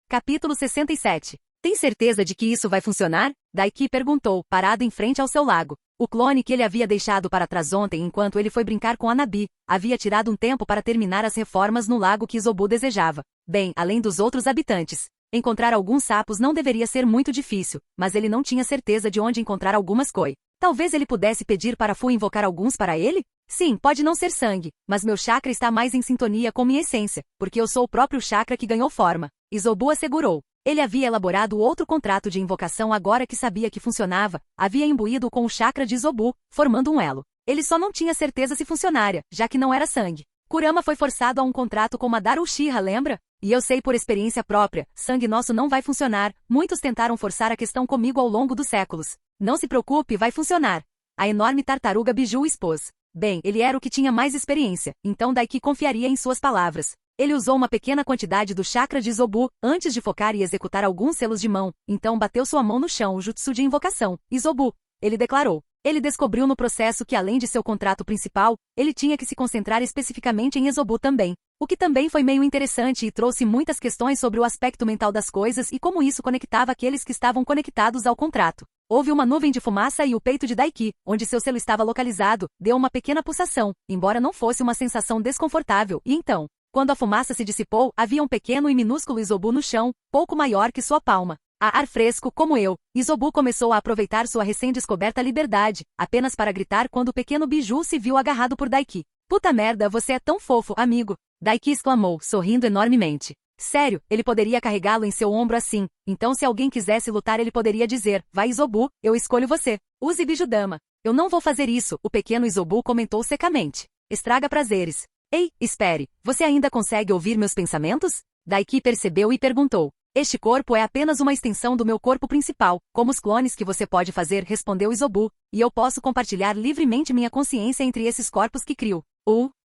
Capítulo 67. Tem certeza de que isso vai funcionar? Daiki perguntou, parado em frente ao seu lago. O clone que ele havia deixado para trás ontem enquanto ele foi brincar com Anabi, havia tirado um tempo para terminar as reformas no lago que Izobu desejava. Bem, além dos outros habitantes. Encontrar alguns sapos não deveria ser muito difícil, mas ele não tinha certeza de onde encontrar algumas koi. Talvez ele pudesse pedir para Fu invocar alguns para ele? Sim, pode não ser sangue, mas meu chakra está mais em sintonia com minha essência, porque eu sou o próprio chakra que ganhou forma. Izobu assegurou. Ele havia elaborado outro contrato de invocação agora que sabia que funcionava, havia imbuído com o chakra de Izobu, formando um elo. Ele só não tinha certeza se funcionaria, já que não era sangue. Kurama foi forçado a um contrato com Madara Uchiha, lembra? E eu sei por experiência própria, sangue nosso não vai funcionar, muitos tentaram forçar a questão comigo ao longo dos séculos. Não se preocupe, vai funcionar. A enorme tartaruga Biju expôs. Bem, ele era o que tinha mais experiência, então Daiki confiaria em suas palavras. Ele usou uma pequena quantidade do chakra de Izobu, antes de focar e executar alguns selos de mão, então bateu sua mão no chão, o jutsu de invocação, Izobu. Ele declarou. Ele descobriu no processo que além de seu contrato principal, ele tinha que se concentrar especificamente em Izobu também. O que também foi meio interessante e trouxe muitas questões sobre o aspecto mental das coisas e como isso conectava aqueles que estavam conectados ao contrato. Houve uma nuvem de fumaça e o peito de Daiki, onde seu selo estava localizado, deu uma pequena pulsação, embora não fosse uma sensação desconfortável, e então, quando a fumaça se dissipou, havia um pequeno e minúsculo Izobu no chão, pouco maior que sua palma. A ar fresco, como eu, Izobu começou a aproveitar sua recém-descoberta liberdade, apenas para gritar quando o pequeno Biju se viu agarrado por Daiki. Puta merda, você é tão fofo, amigo! Daiki exclamou, sorrindo enormemente. Sério, ele poderia carregá-lo em seu ombro assim, então se alguém quisesse lutar ele poderia dizer, vai Izobu, eu escolho você. Use Bijudama. Eu não vou fazer isso, o pequeno Izobu comentou secamente. Estraga prazeres. Ei, espere, você ainda consegue ouvir meus pensamentos? Daiki percebeu e perguntou. Este corpo é apenas uma extensão do meu corpo principal, como os clones que você pode fazer, respondeu Izobu, e eu posso compartilhar livremente minha consciência entre esses corpos que crio.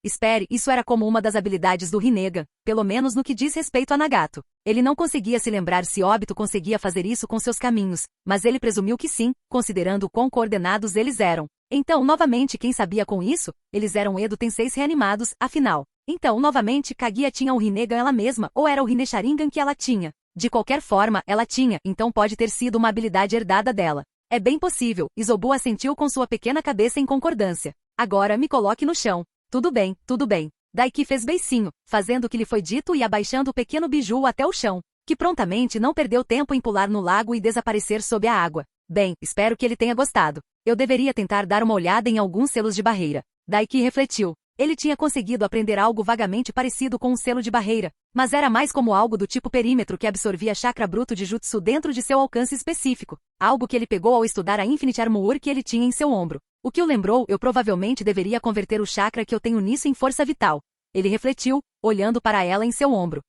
Espere, isso era como uma das habilidades do Rinnegan, pelo menos no que diz respeito a Nagato. Ele não conseguia se lembrar se Obito conseguia fazer isso com seus caminhos, mas ele presumiu que sim, considerando quão coordenados eles eram. Então, novamente, quem sabia com isso? Eles eram Edo Tenseis reanimados, afinal. Então, novamente, Kaguya tinha o Rinnegan ela mesma, ou era o Rinne Sharingan que ela tinha? De qualquer forma, ela tinha, então pode ter sido uma habilidade herdada dela. É bem possível, Izobu assentiu com sua pequena cabeça em concordância. Agora me coloque no chão. Tudo bem, tudo bem. Daiki fez beicinho, fazendo o que lhe foi dito e abaixando o pequeno Biju até o chão, que prontamente não perdeu tempo em pular no lago e desaparecer sob a água. Bem, espero que ele tenha gostado. Eu deveria tentar dar uma olhada em alguns selos de barreira. Daiki refletiu. Ele tinha conseguido aprender algo vagamente parecido com um selo de barreira, mas era mais como algo do tipo perímetro que absorvia chakra bruto de jutsu dentro de seu alcance específico, algo que ele pegou ao estudar a Infinite Armor que ele tinha em seu ombro. O que o lembrou, eu provavelmente deveria converter o chakra que eu tenho nisso em força vital. Ele refletiu, olhando para ela em seu ombro.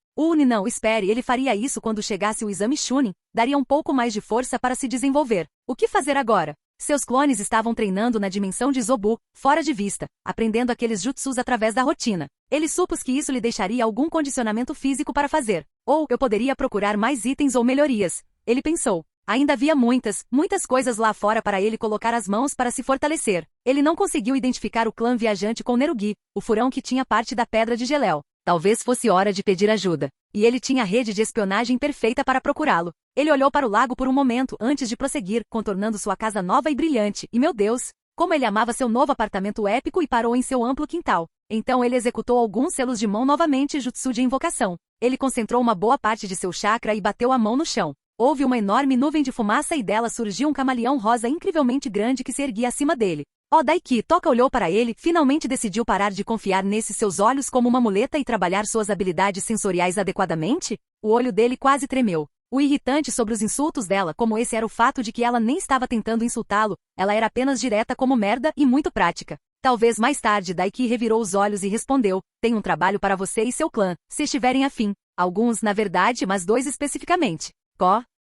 Não, espere, ele faria isso quando chegasse o exame Chunin, daria um pouco mais de força para se desenvolver. O que fazer agora? Seus clones estavam treinando na dimensão de Izobu, fora de vista, aprendendo aqueles jutsus através da rotina. Ele supôs que isso lhe deixaria algum condicionamento físico para fazer. Ou eu poderia procurar mais itens ou melhorias. Ele pensou. Ainda havia muitas coisas lá fora para ele colocar as mãos para se fortalecer. Ele não conseguiu identificar o clã viajante com Nerugi, o furão que tinha parte da pedra de Geléu. Talvez fosse hora de pedir ajuda. E ele tinha a rede de espionagem perfeita para procurá-lo. Ele olhou para o lago por um momento antes de prosseguir, contornando sua casa nova e brilhante, e meu Deus, Como ele amava seu novo apartamento épico e parou em seu amplo quintal. Então ele executou alguns selos de mão novamente jutsu de invocação. Ele concentrou uma boa parte de seu chakra e bateu a mão no chão. Houve uma enorme nuvem de fumaça e dela surgiu um camaleão rosa incrivelmente grande que se erguia acima dele. Daiki Toka olhou para ele, finalmente decidiu parar de confiar nesses seus olhos como uma muleta e trabalhar suas habilidades sensoriais adequadamente? O olho dele quase tremeu. O irritante sobre os insultos dela, como esse era o fato de que ela nem estava tentando insultá-lo, ela era apenas direta como merda e muito prática. Talvez mais tarde Daiki revirou os olhos e respondeu, tem um trabalho para você e seu clã, se estiverem afim. Alguns, na verdade, mas 2 especificamente.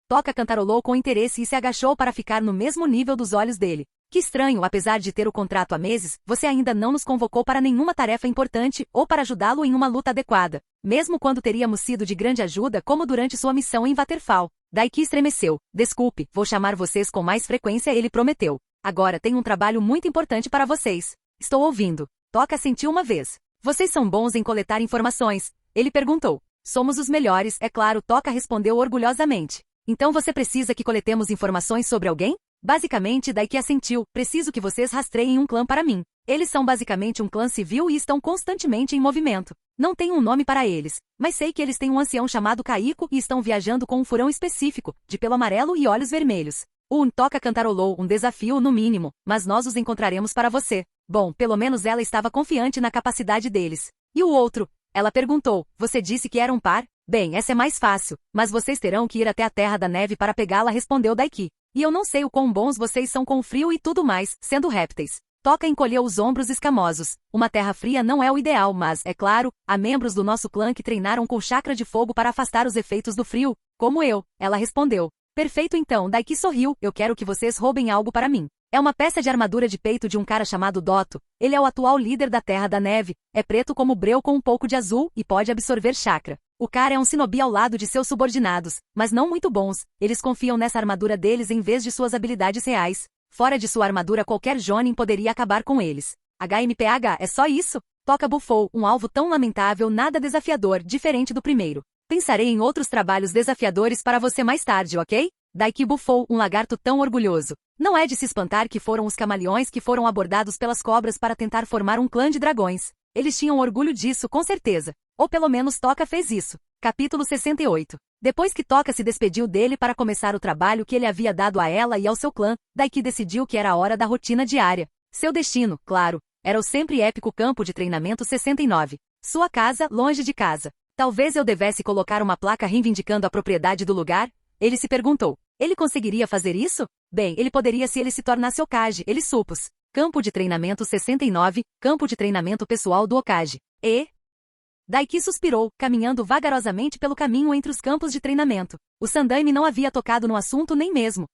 Toka cantarolou com interesse e se agachou para ficar no mesmo nível dos olhos dele. Que estranho, apesar de ter o contrato há meses, você ainda não nos convocou para nenhuma tarefa importante ou para ajudá-lo em uma luta adequada. Mesmo quando teríamos sido de grande ajuda como durante sua missão em Waterfall. Daiki estremeceu. Desculpe, vou chamar vocês com mais frequência, ele prometeu. Agora tenho um trabalho muito importante para vocês. Estou ouvindo. Toka assentiu uma vez. Vocês são bons em coletar informações? Ele perguntou. Somos os melhores, é claro, Toka respondeu orgulhosamente. Então você precisa que coletemos informações sobre alguém? Basicamente, Daiki assentiu, preciso que vocês rastreiem um clã para mim. Eles são basicamente um clã civil e estão constantemente em movimento. Não tenho um nome para eles, mas sei que eles têm um ancião chamado Kaiko e estão viajando com um furão específico, de pelo amarelo e olhos vermelhos. Toka cantarolou, um desafio no mínimo, mas nós os encontraremos para você. Bom, pelo menos ela estava confiante na capacidade deles. E o outro? Ela perguntou, você disse que era um par? Bem, essa é mais fácil, mas vocês terão que ir até a Terra da Neve para pegá-la, respondeu Daiki. E eu não sei o quão bons vocês são com o frio e tudo mais, sendo répteis. Toka encolheu os ombros escamosos. Uma terra fria não é o ideal, mas, é claro, há membros do nosso clã que treinaram com chakra de fogo para afastar os efeitos do frio, como eu, ela respondeu. Perfeito então, Daiki sorriu, eu quero que vocês roubem algo para mim. É uma peça de armadura de peito de um cara chamado Dotto. Ele é o atual líder da Terra da Neve, é preto como breu com um pouco de azul e pode absorver chakra. O cara é um shinobi ao lado de seus subordinados, mas não muito bons. Eles confiam nessa armadura deles em vez de suas habilidades reais. Fora de sua armadura qualquer jonin poderia acabar com eles. HMPH, é só isso? Toka bufou, um alvo tão lamentável, nada desafiador, diferente do primeiro. Pensarei em outros trabalhos desafiadores para você mais tarde, ok? Daiki bufou, um lagarto tão orgulhoso. Não é de se espantar que foram os camaleões que foram abordados pelas cobras para tentar formar um clã de dragões. Eles tinham orgulho disso, com certeza. Ou pelo menos Toka fez isso. Capítulo 68. Depois que Toka se despediu dele para começar o trabalho que ele havia dado a ela e ao seu clã, Daiki decidiu que era a hora da rotina diária. Seu destino, claro, era o sempre épico campo de treinamento 69. Sua casa, longe de casa. Talvez eu devesse colocar uma placa reivindicando a propriedade do lugar? Ele se perguntou. Ele conseguiria fazer isso? Bem, ele poderia se ele se tornasse Hokage, ele supôs. Campo de treinamento 69, campo de treinamento pessoal do Hokage. Daiki suspirou, caminhando vagarosamente pelo caminho entre os campos de treinamento. O Sandaime não havia tocado no assunto nem mesmo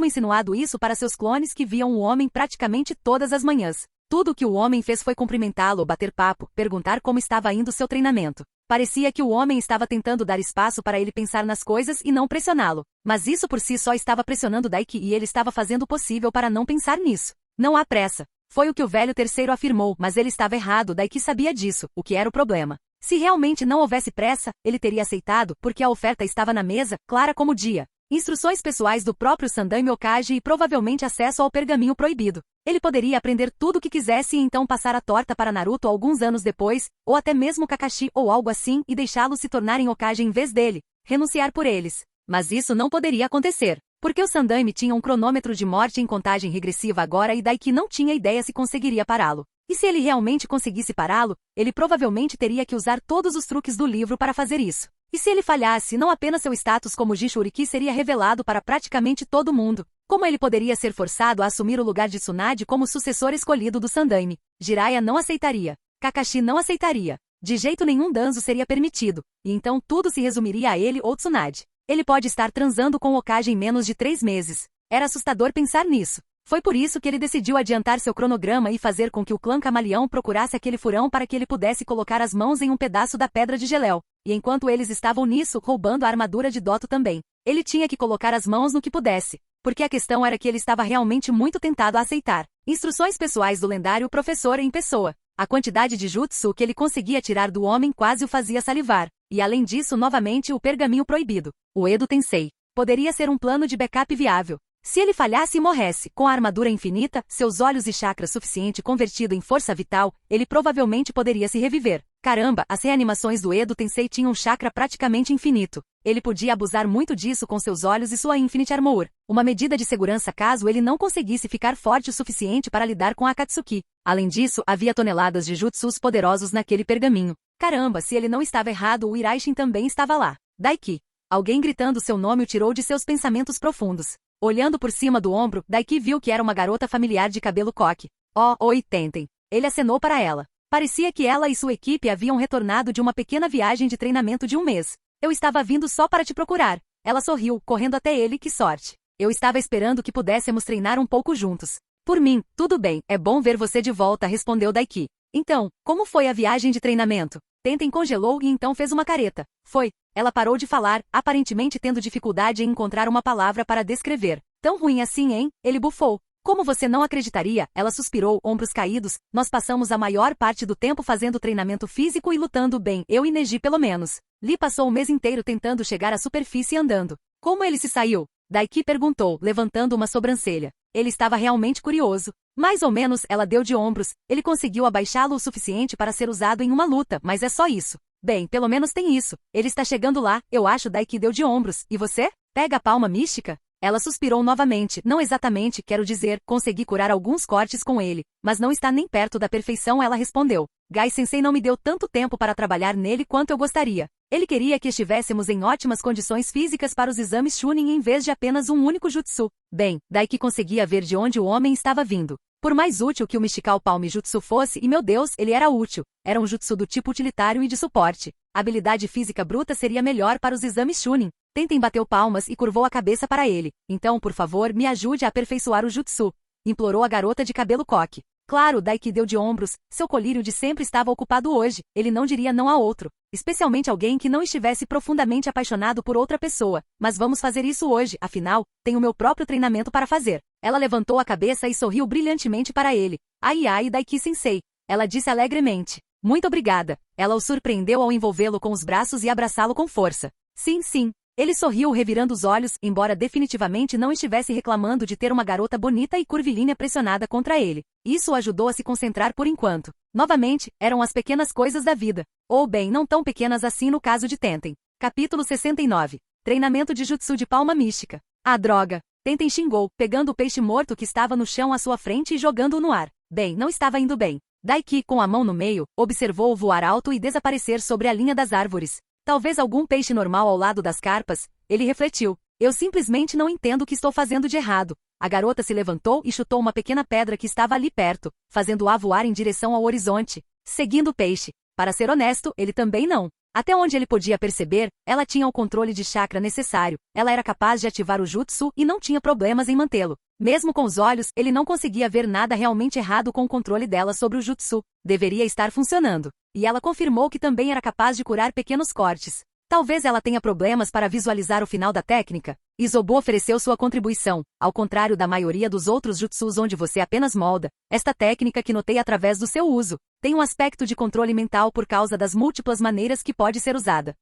insinuado isso para seus clones que viam o homem praticamente todas as manhãs. Tudo o que o homem fez foi cumprimentá-lo, bater papo, perguntar como estava indo seu treinamento. Parecia que o homem estava tentando dar espaço para ele pensar nas coisas e não pressioná-lo. Mas isso por si só estava pressionando Daiki e ele estava fazendo o possível para não pensar nisso. Não há pressa. Foi o que o velho terceiro afirmou, mas ele estava errado, Daiki sabia disso, o que era o problema. Se realmente não houvesse pressa, ele teria aceitado, porque a oferta estava na mesa, clara como o dia. Instruções pessoais do próprio Sandaime Hokage e provavelmente acesso ao pergaminho proibido. Ele poderia aprender tudo o que quisesse e então passar a torta para Naruto alguns anos depois, ou até mesmo Kakashi ou algo assim e deixá-los se tornarem Hokage em vez dele, renunciar por eles. Mas isso não poderia acontecer, porque o Sandaime tinha um cronômetro de morte em contagem regressiva agora e Daiki não tinha ideia se conseguiria pará-lo. E se ele realmente conseguisse pará-lo, ele provavelmente teria que usar todos os truques do livro para fazer isso. E se ele falhasse, não apenas seu status como Jinchuriki seria revelado para praticamente todo mundo, como ele poderia ser forçado a assumir o lugar de Tsunade como sucessor escolhido do Sandaime. Jiraiya não aceitaria. Kakashi não aceitaria. De jeito nenhum Danzo seria permitido, e então tudo se resumiria a ele ou Tsunade. Ele pode estar transando com Hokage em menos de 3 meses. Era assustador pensar nisso. Foi por isso que ele decidiu adiantar seu cronograma e fazer com que o clã Camaleão procurasse aquele furão para que ele pudesse colocar as mãos em um pedaço da pedra de Geléu. E enquanto eles estavam nisso, roubando a armadura de Dotto também. Ele tinha que colocar as mãos no que pudesse. Porque a questão era que ele estava realmente muito tentado a aceitar. Instruções pessoais do lendário professor em pessoa. A quantidade de jutsu que ele conseguia tirar do homem quase o fazia salivar. E além disso, novamente, o pergaminho proibido. O Edo Tensei. Poderia ser um plano de backup viável. Se ele falhasse e morresse, com a armadura infinita, seus olhos e chakra suficiente convertido em força vital, ele provavelmente poderia se reviver. Caramba, as reanimações do Edo Tensei tinham um chakra praticamente infinito. Ele podia abusar muito disso com seus olhos e sua Infinite Armor, uma medida de segurança caso ele não conseguisse ficar forte o suficiente para lidar com a Akatsuki. Além disso, havia toneladas de jutsus poderosos naquele pergaminho. Caramba, se ele não estava errado, o Iraishin também estava lá. Daiki. Alguém gritando seu nome o tirou de seus pensamentos profundos. Olhando por cima do ombro, Daiki viu que era uma garota familiar de cabelo coque. Oh, oi Tenten. Ele acenou para ela. Parecia que ela e sua equipe haviam retornado de uma pequena viagem de treinamento de um mês. Eu estava vindo só para te procurar. Ela sorriu, correndo até ele, que sorte. Eu estava esperando que pudéssemos treinar um pouco juntos. Por mim, tudo bem, é bom ver você de volta, respondeu Daiki. Então, como foi a viagem de treinamento? Tenten congelou e então fez uma careta. Foi. Ela parou de falar, aparentemente tendo dificuldade em encontrar uma palavra para descrever. Tão ruim assim, hein? Ele bufou. Como você não acreditaria, ela suspirou, ombros caídos, nós passamos a maior parte do tempo fazendo treinamento físico e lutando bem, eu e Neji pelo menos. Lee passou o mês inteiro tentando chegar à superfície andando. Como ele se saiu? Daiki perguntou, levantando uma sobrancelha. Ele estava realmente curioso. Mais ou menos, ela deu de ombros, ele conseguiu abaixá-lo o suficiente para ser usado em uma luta, mas é só isso. Bem, pelo menos tem isso. Ele está chegando lá, eu acho. Daiki deu de ombros. E você? Pega a palma mística? Ela suspirou novamente. Não exatamente, quero dizer, consegui curar alguns cortes com ele, mas não está nem perto da perfeição, ela respondeu. Gai-sensei não me deu tanto tempo para trabalhar nele quanto eu gostaria. Ele queria que estivéssemos em ótimas condições físicas para os exames Chunin em vez de apenas um único jutsu. Bem, Daiki conseguia ver de onde o homem estava vindo. Por mais útil que o Mystical Palm Jutsu fosse, e meu Deus, ele era útil. Era um jutsu do tipo utilitário e de suporte. A habilidade física bruta seria melhor para os exames Chunin. Tenten bateu palmas e curvou a cabeça para ele. Então, por favor, me ajude a aperfeiçoar o jutsu. Implorou a garota de cabelo coque. Claro, Daiki deu de ombros. Seu colírio de sempre estava ocupado hoje. Ele não diria não a outro. Especialmente alguém que não estivesse profundamente apaixonado por outra pessoa. Mas vamos fazer isso hoje, afinal, tenho meu próprio treinamento para fazer. Ela levantou a cabeça e sorriu brilhantemente para ele. Ai ai, Daiki-sensei. Ela disse alegremente. Muito obrigada. Ela o surpreendeu ao envolvê-lo com os braços e abraçá-lo com força. Sim, sim. Ele sorriu revirando os olhos, embora definitivamente não estivesse reclamando de ter uma garota bonita e curvilínea pressionada contra ele. Isso o ajudou a se concentrar por enquanto. Novamente, eram as pequenas coisas da vida. Ou bem, não tão pequenas assim no caso de Tenten. Capítulo 69. Treinamento de Jutsu de Palma Mística. Ah, droga! Tenten xingou, pegando o peixe morto que estava no chão à sua frente e jogando-o no ar. Bem, não estava indo bem. Daiki, com a mão no meio, observou-o voar alto e desaparecer sobre a linha das árvores. Talvez algum peixe normal ao lado das carpas, ele refletiu. Eu simplesmente não entendo o que estou fazendo de errado. A garota se levantou e chutou uma pequena pedra que estava ali perto, fazendo-a voar em direção ao horizonte, seguindo o peixe. Para ser honesto, ele também não. Até onde ele podia perceber, ela tinha o controle de chakra necessário, ela era capaz de ativar o jutsu e não tinha problemas em mantê-lo. Mesmo com os olhos, ele não conseguia ver nada realmente errado com o controle dela sobre o jutsu. Deveria estar funcionando. E ela confirmou que também era capaz de curar pequenos cortes. Talvez ela tenha problemas para visualizar o final da técnica. Isobu ofereceu sua contribuição. Ao contrário da maioria dos outros jutsus onde você apenas molda, esta técnica que notei através do seu uso tem um aspecto de controle mental por causa das múltiplas maneiras que pode ser usada.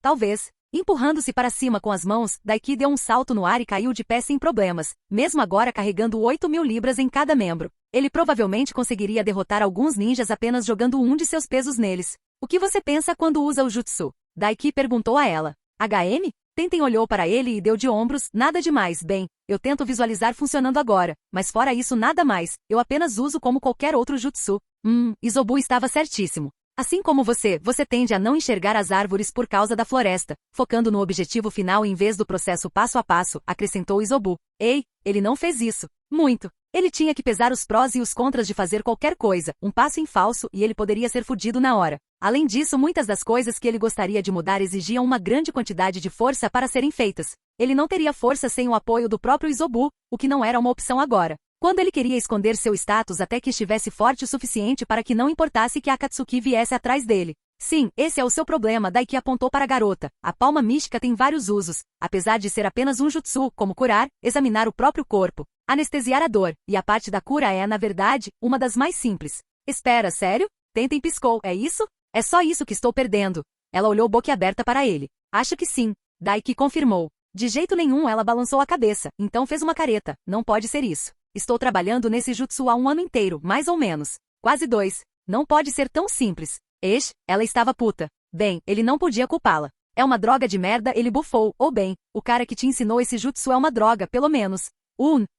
Talvez. Empurrando-se para cima com as mãos, Daiki deu um salto no ar e caiu de pé sem problemas, mesmo agora carregando 8.000 libras em cada membro. Ele provavelmente conseguiria derrotar alguns ninjas apenas jogando um de seus pesos neles. O que você pensa quando usa o jutsu? Daiki perguntou a ela. HM? Tenten olhou para ele e deu de ombros, nada demais, bem, eu tento visualizar funcionando agora, mas fora isso nada mais, eu apenas uso como qualquer outro jutsu. Isobu estava certíssimo. Assim como você tende a não enxergar as árvores por causa da floresta, focando no objetivo final em vez do processo passo a passo, acrescentou Isobu. Ei, ele não fez isso. Muito. Ele tinha que pesar os prós e os contras de fazer qualquer coisa, um passo em falso e ele poderia ser fudido na hora. Além disso, muitas das coisas que ele gostaria de mudar exigiam uma grande quantidade de força para serem feitas. Ele não teria força sem o apoio do próprio Isobu, o que não era uma opção agora. Quando ele queria esconder seu status até que estivesse forte o suficiente para que não importasse que a Akatsuki viesse atrás dele. Sim, esse é o seu problema, Daiki apontou para a garota. A palma mística tem vários usos, apesar de ser apenas um jutsu, como curar, examinar o próprio corpo, anestesiar a dor, e a parte da cura é, na verdade, uma das mais simples. Espera, sério? Tenten piscou, é isso? É só isso que estou perdendo. Ela olhou boquiaberta para ele. Acho que sim. Daiki confirmou. De jeito nenhum, ela balançou a cabeça, então fez uma careta. Não pode ser isso. Estou trabalhando nesse jutsu há 1 ano inteiro, mais ou menos. Quase 2. Não pode ser tão simples. Ela estava puta. Bem, ele não podia culpá-la. É uma droga de merda, ele bufou. Ou bem, o cara que te ensinou esse jutsu é uma droga, pelo menos.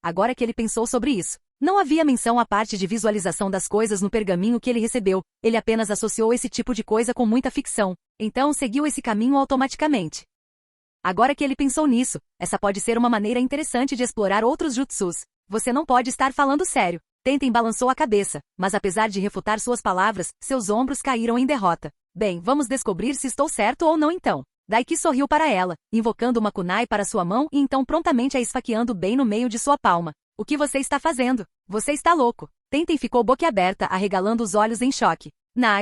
Agora que ele pensou sobre isso. Não havia menção à parte de visualização das coisas no pergaminho que ele recebeu. Ele apenas associou esse tipo de coisa com muita ficção. Então seguiu esse caminho automaticamente. Agora que ele pensou nisso, essa pode ser uma maneira interessante de explorar outros jutsus. Você não pode estar falando sério. Tenten balançou a cabeça, mas apesar de refutar suas palavras, seus ombros caíram em derrota. Bem, vamos descobrir se estou certo ou não então. Daiki sorriu para ela, invocando uma kunai para sua mão e então prontamente a esfaqueando bem no meio de sua palma. O que você está fazendo? Você está louco. Tenten ficou boquiaberta, arregalando os olhos em choque.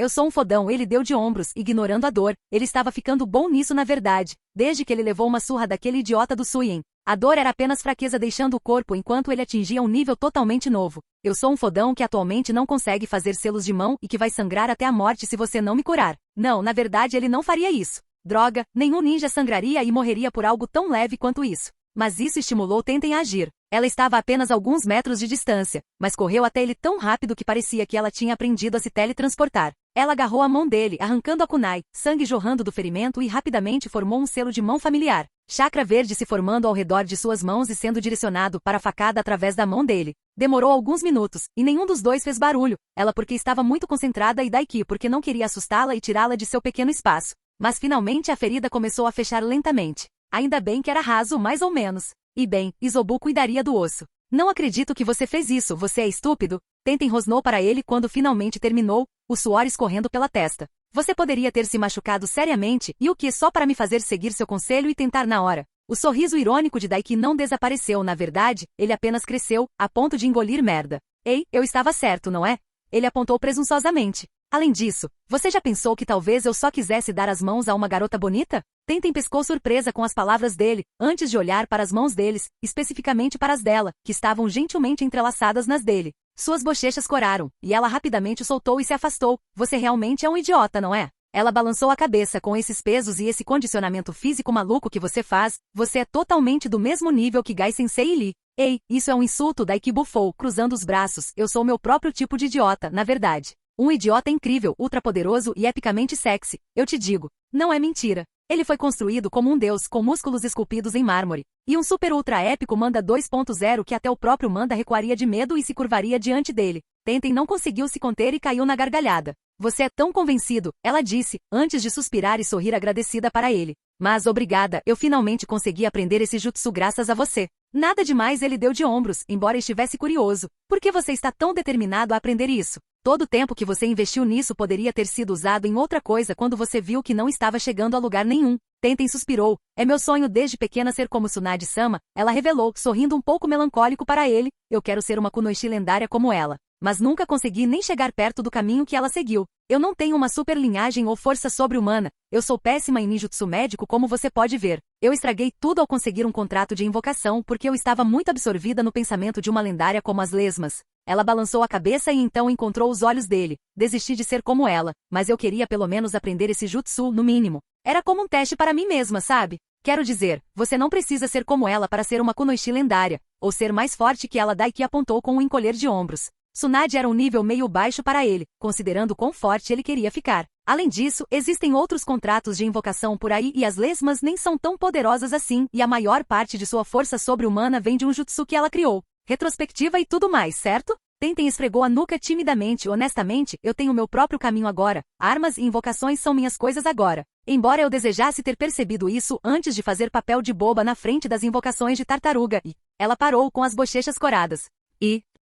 Eu sou um fodão, ele deu de ombros, ignorando a dor. Ele estava ficando bom nisso na verdade, desde que ele levou uma surra daquele idiota do Suyin. A dor era apenas fraqueza deixando o corpo enquanto ele atingia um nível totalmente novo. Eu sou um fodão que atualmente não consegue fazer selos de mão e que vai sangrar até a morte se você não me curar. Não, na verdade ele não faria isso. Droga, nenhum ninja sangraria e morreria por algo tão leve quanto isso. Mas isso estimulou Tenten a agir. Ela estava a apenas alguns metros de distância, mas correu até ele tão rápido que parecia que ela tinha aprendido a se teletransportar. Ela agarrou a mão dele, arrancando a kunai, sangue jorrando do ferimento e rapidamente formou um selo de mão familiar. Chakra verde se formando ao redor de suas mãos e sendo direcionado para a facada através da mão dele. Demorou alguns minutos, e nenhum dos dois fez barulho, ela porque estava muito concentrada e Daiki porque não queria assustá-la e tirá-la de seu pequeno espaço. Mas finalmente a ferida começou a fechar lentamente. Ainda bem que era raso, mais ou menos. E bem, Isobu cuidaria do osso. Não acredito que você fez isso, você é estúpido? Tenten rosnou para ele quando finalmente terminou, o suor escorrendo pela testa. Você poderia ter se machucado seriamente, e o que só para me fazer seguir seu conselho e tentar na hora. O sorriso irônico de Daiki não desapareceu, na verdade, ele apenas cresceu, a ponto de engolir merda. Ei, eu estava certo, não é? Ele apontou presunçosamente. Além disso, você já pensou que talvez eu só quisesse dar as mãos a uma garota bonita? Tenten pescou surpresa com as palavras dele, antes de olhar para as mãos deles, especificamente para as dela, que estavam gentilmente entrelaçadas nas dele. Suas bochechas coraram, e ela rapidamente o soltou e se afastou. Você realmente é um idiota, não é? Ela balançou a cabeça com esses pesos e esse condicionamento físico maluco que você faz, você é totalmente do mesmo nível que Gai Sensei e Lee. Ei, isso é um insulto, Daiki bufou, cruzando os braços, eu sou meu próprio tipo de idiota, na verdade. Um idiota incrível, ultrapoderoso e epicamente sexy, eu te digo. Não é mentira. Ele foi construído como um deus com músculos esculpidos em mármore. E um super ultra épico Manda 2.0 que até o próprio Manda recuaria de medo e se curvaria diante dele. Tenten não conseguiu se conter e caiu na gargalhada. Você é tão convencido, ela disse, antes de suspirar e sorrir agradecida para ele. Mas obrigada, eu finalmente consegui aprender esse jutsu graças a você. Nada demais, ele deu de ombros, embora estivesse curioso. Por que você está tão determinado a aprender isso? Todo o tempo que você investiu nisso poderia ter sido usado em outra coisa quando você viu que não estava chegando a lugar nenhum. Tenten suspirou. É meu sonho desde pequena ser como Tsunade-sama, ela revelou, sorrindo um pouco melancólico para ele. Eu quero ser uma kunoichi lendária como ela. Mas nunca consegui nem chegar perto do caminho que ela seguiu. Eu não tenho uma super linhagem ou força sobre-humana. Eu sou péssima em ninjutsu médico como você pode ver. Eu estraguei tudo ao conseguir um contrato de invocação porque eu estava muito absorvida no pensamento de uma lendária como as lesmas. Ela balançou a cabeça e então encontrou os olhos dele. Desisti de ser como ela, mas eu queria pelo menos aprender esse jutsu, no mínimo. Era como um teste para mim mesma, sabe? Quero dizer, você não precisa ser como ela para ser uma kunoichi lendária, ou ser mais forte que ela. Daiki apontou com um encolher de ombros. Tsunade era um nível meio baixo para ele, considerando quão forte ele queria ficar. Além disso, existem outros contratos de invocação por aí e as lesmas nem são tão poderosas assim, e a maior parte de sua força sobre-humana vem de um jutsu que ela criou. Retrospectiva e tudo mais, certo? Tenten esfregou a nuca timidamente. Honestamente, eu tenho meu próprio caminho agora. Armas e invocações são minhas coisas agora. Embora eu desejasse ter percebido isso antes de fazer papel de boba na frente das invocações de tartaruga, e ela parou com as bochechas coradas.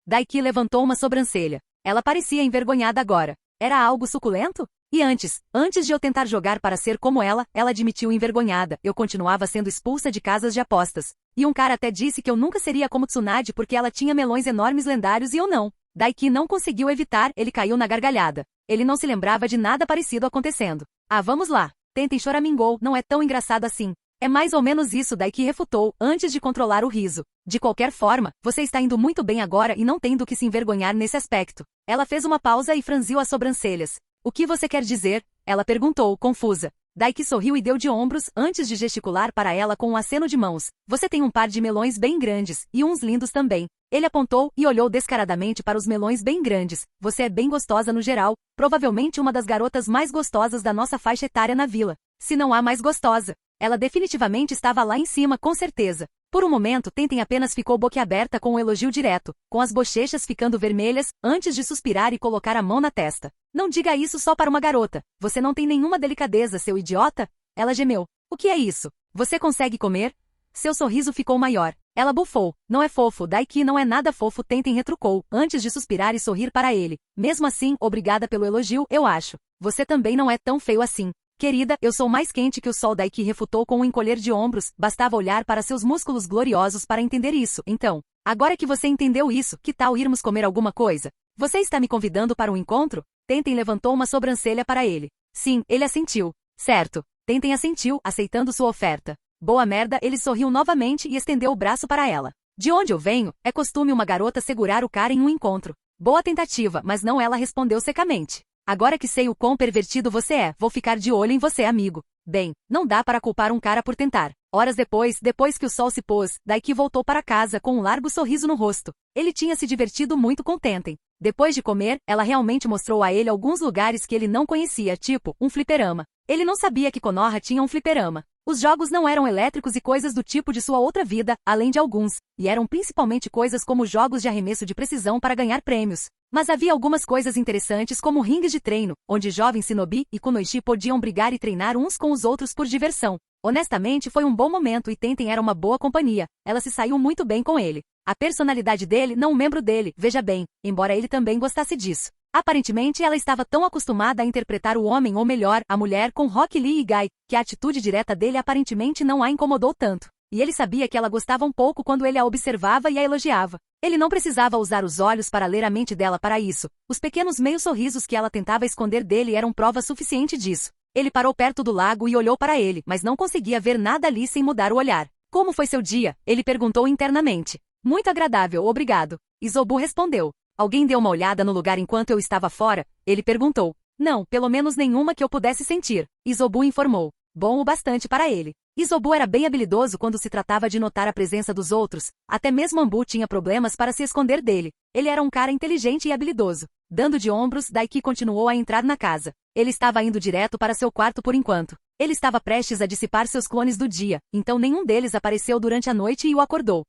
Daiki levantou uma sobrancelha. Ela parecia envergonhada agora. Era algo suculento? E antes de eu tentar jogar para ser como ela admitiu envergonhada. Eu continuava sendo expulsa de casas de apostas. E um cara até disse que eu nunca seria como Tsunade porque ela tinha melões enormes lendários e eu não. Daiki não conseguiu evitar, ele caiu na gargalhada. Ele não se lembrava de nada parecido acontecendo. Vamos lá. Tenten choramingou, não é tão engraçado assim. É mais ou menos isso, Daiki refutou, antes de controlar o riso. De qualquer forma, você está indo muito bem agora e não tem do que se envergonhar nesse aspecto. Ela fez uma pausa e franziu as sobrancelhas. O que você quer dizer? Ela perguntou, confusa. Daiki sorriu e deu de ombros antes de gesticular para ela com um aceno de mãos. Você tem um par de melões bem grandes, e uns lindos também. Ele apontou e olhou descaradamente para os melões bem grandes. Você é bem gostosa no geral, provavelmente uma das garotas mais gostosas da nossa faixa etária na vila. Se não há mais gostosa. Ela definitivamente estava lá em cima, com certeza. Por um momento, Tenten apenas ficou boquiaberta com o elogio direto, com as bochechas ficando vermelhas, antes de suspirar e colocar a mão na testa. Não diga isso só para uma garota. Você não tem nenhuma delicadeza, seu idiota? Ela gemeu. O que é isso? Você consegue comer? Seu sorriso ficou maior. Ela bufou. Não é fofo, Daiki não é nada fofo, Tenten retrucou, antes de suspirar e sorrir para ele. Mesmo assim, obrigada pelo elogio, eu acho. Você também não é tão feio assim. Querida, eu sou mais quente que o sol, Daiki refutou com um encolher de ombros, bastava olhar para seus músculos gloriosos para entender isso. Então, agora que você entendeu isso, que tal irmos comer alguma coisa? Você está me convidando para um encontro? Tenten levantou uma sobrancelha para ele. Sim, ele assentiu. Certo. Tenten assentiu, aceitando sua oferta. Boa merda, ele sorriu novamente e estendeu o braço para ela. De onde eu venho, é costume uma garota segurar o cara em um encontro. Boa tentativa, mas não, ela respondeu secamente. Agora que sei o quão pervertido você é, vou ficar de olho em você, amigo. Bem, não dá para culpar um cara por tentar. Horas depois que o sol se pôs, Daiki voltou para casa com um largo sorriso no rosto. Ele tinha se divertido muito com Tenten. Depois de comer, ela realmente mostrou a ele alguns lugares que ele não conhecia, tipo, um fliperama. Ele não sabia que Konoha tinha um fliperama. Os jogos não eram elétricos e coisas do tipo de sua outra vida, além de alguns, e eram principalmente coisas como jogos de arremesso de precisão para ganhar prêmios. Mas havia algumas coisas interessantes como ringues de treino, onde jovens shinobi e kunoichi podiam brigar e treinar uns com os outros por diversão. Honestamente, foi um bom momento e Tenten era uma boa companhia. Ela se saiu muito bem com ele. A personalidade dele, não um membro dele, veja bem, embora ele também gostasse disso. Aparentemente, ela estava tão acostumada a interpretar o homem, ou melhor, a mulher, com Rock Lee e Guy, que a atitude direta dele aparentemente não a incomodou tanto. E ele sabia que ela gostava um pouco quando ele a observava e a elogiava. Ele não precisava usar os olhos para ler a mente dela para isso. Os pequenos meios sorrisos que ela tentava esconder dele eram prova suficiente disso. Ele parou perto do lago e olhou para ele, mas não conseguia ver nada ali sem mudar o olhar. Como foi seu dia? Ele perguntou internamente. Muito agradável, obrigado. Isobu respondeu. Alguém deu uma olhada no lugar enquanto eu estava fora? Ele perguntou. Não, pelo menos nenhuma que eu pudesse sentir. Isobu informou. Bom o bastante para ele. Isobu era bem habilidoso quando se tratava de notar a presença dos outros. Até mesmo Ambu tinha problemas para se esconder dele. Ele era um cara inteligente e habilidoso. Dando de ombros, Daiki continuou a entrar na casa. Ele estava indo direto para seu quarto por enquanto. Ele estava prestes a dissipar seus clones do dia, então nenhum deles apareceu durante a noite e o acordou.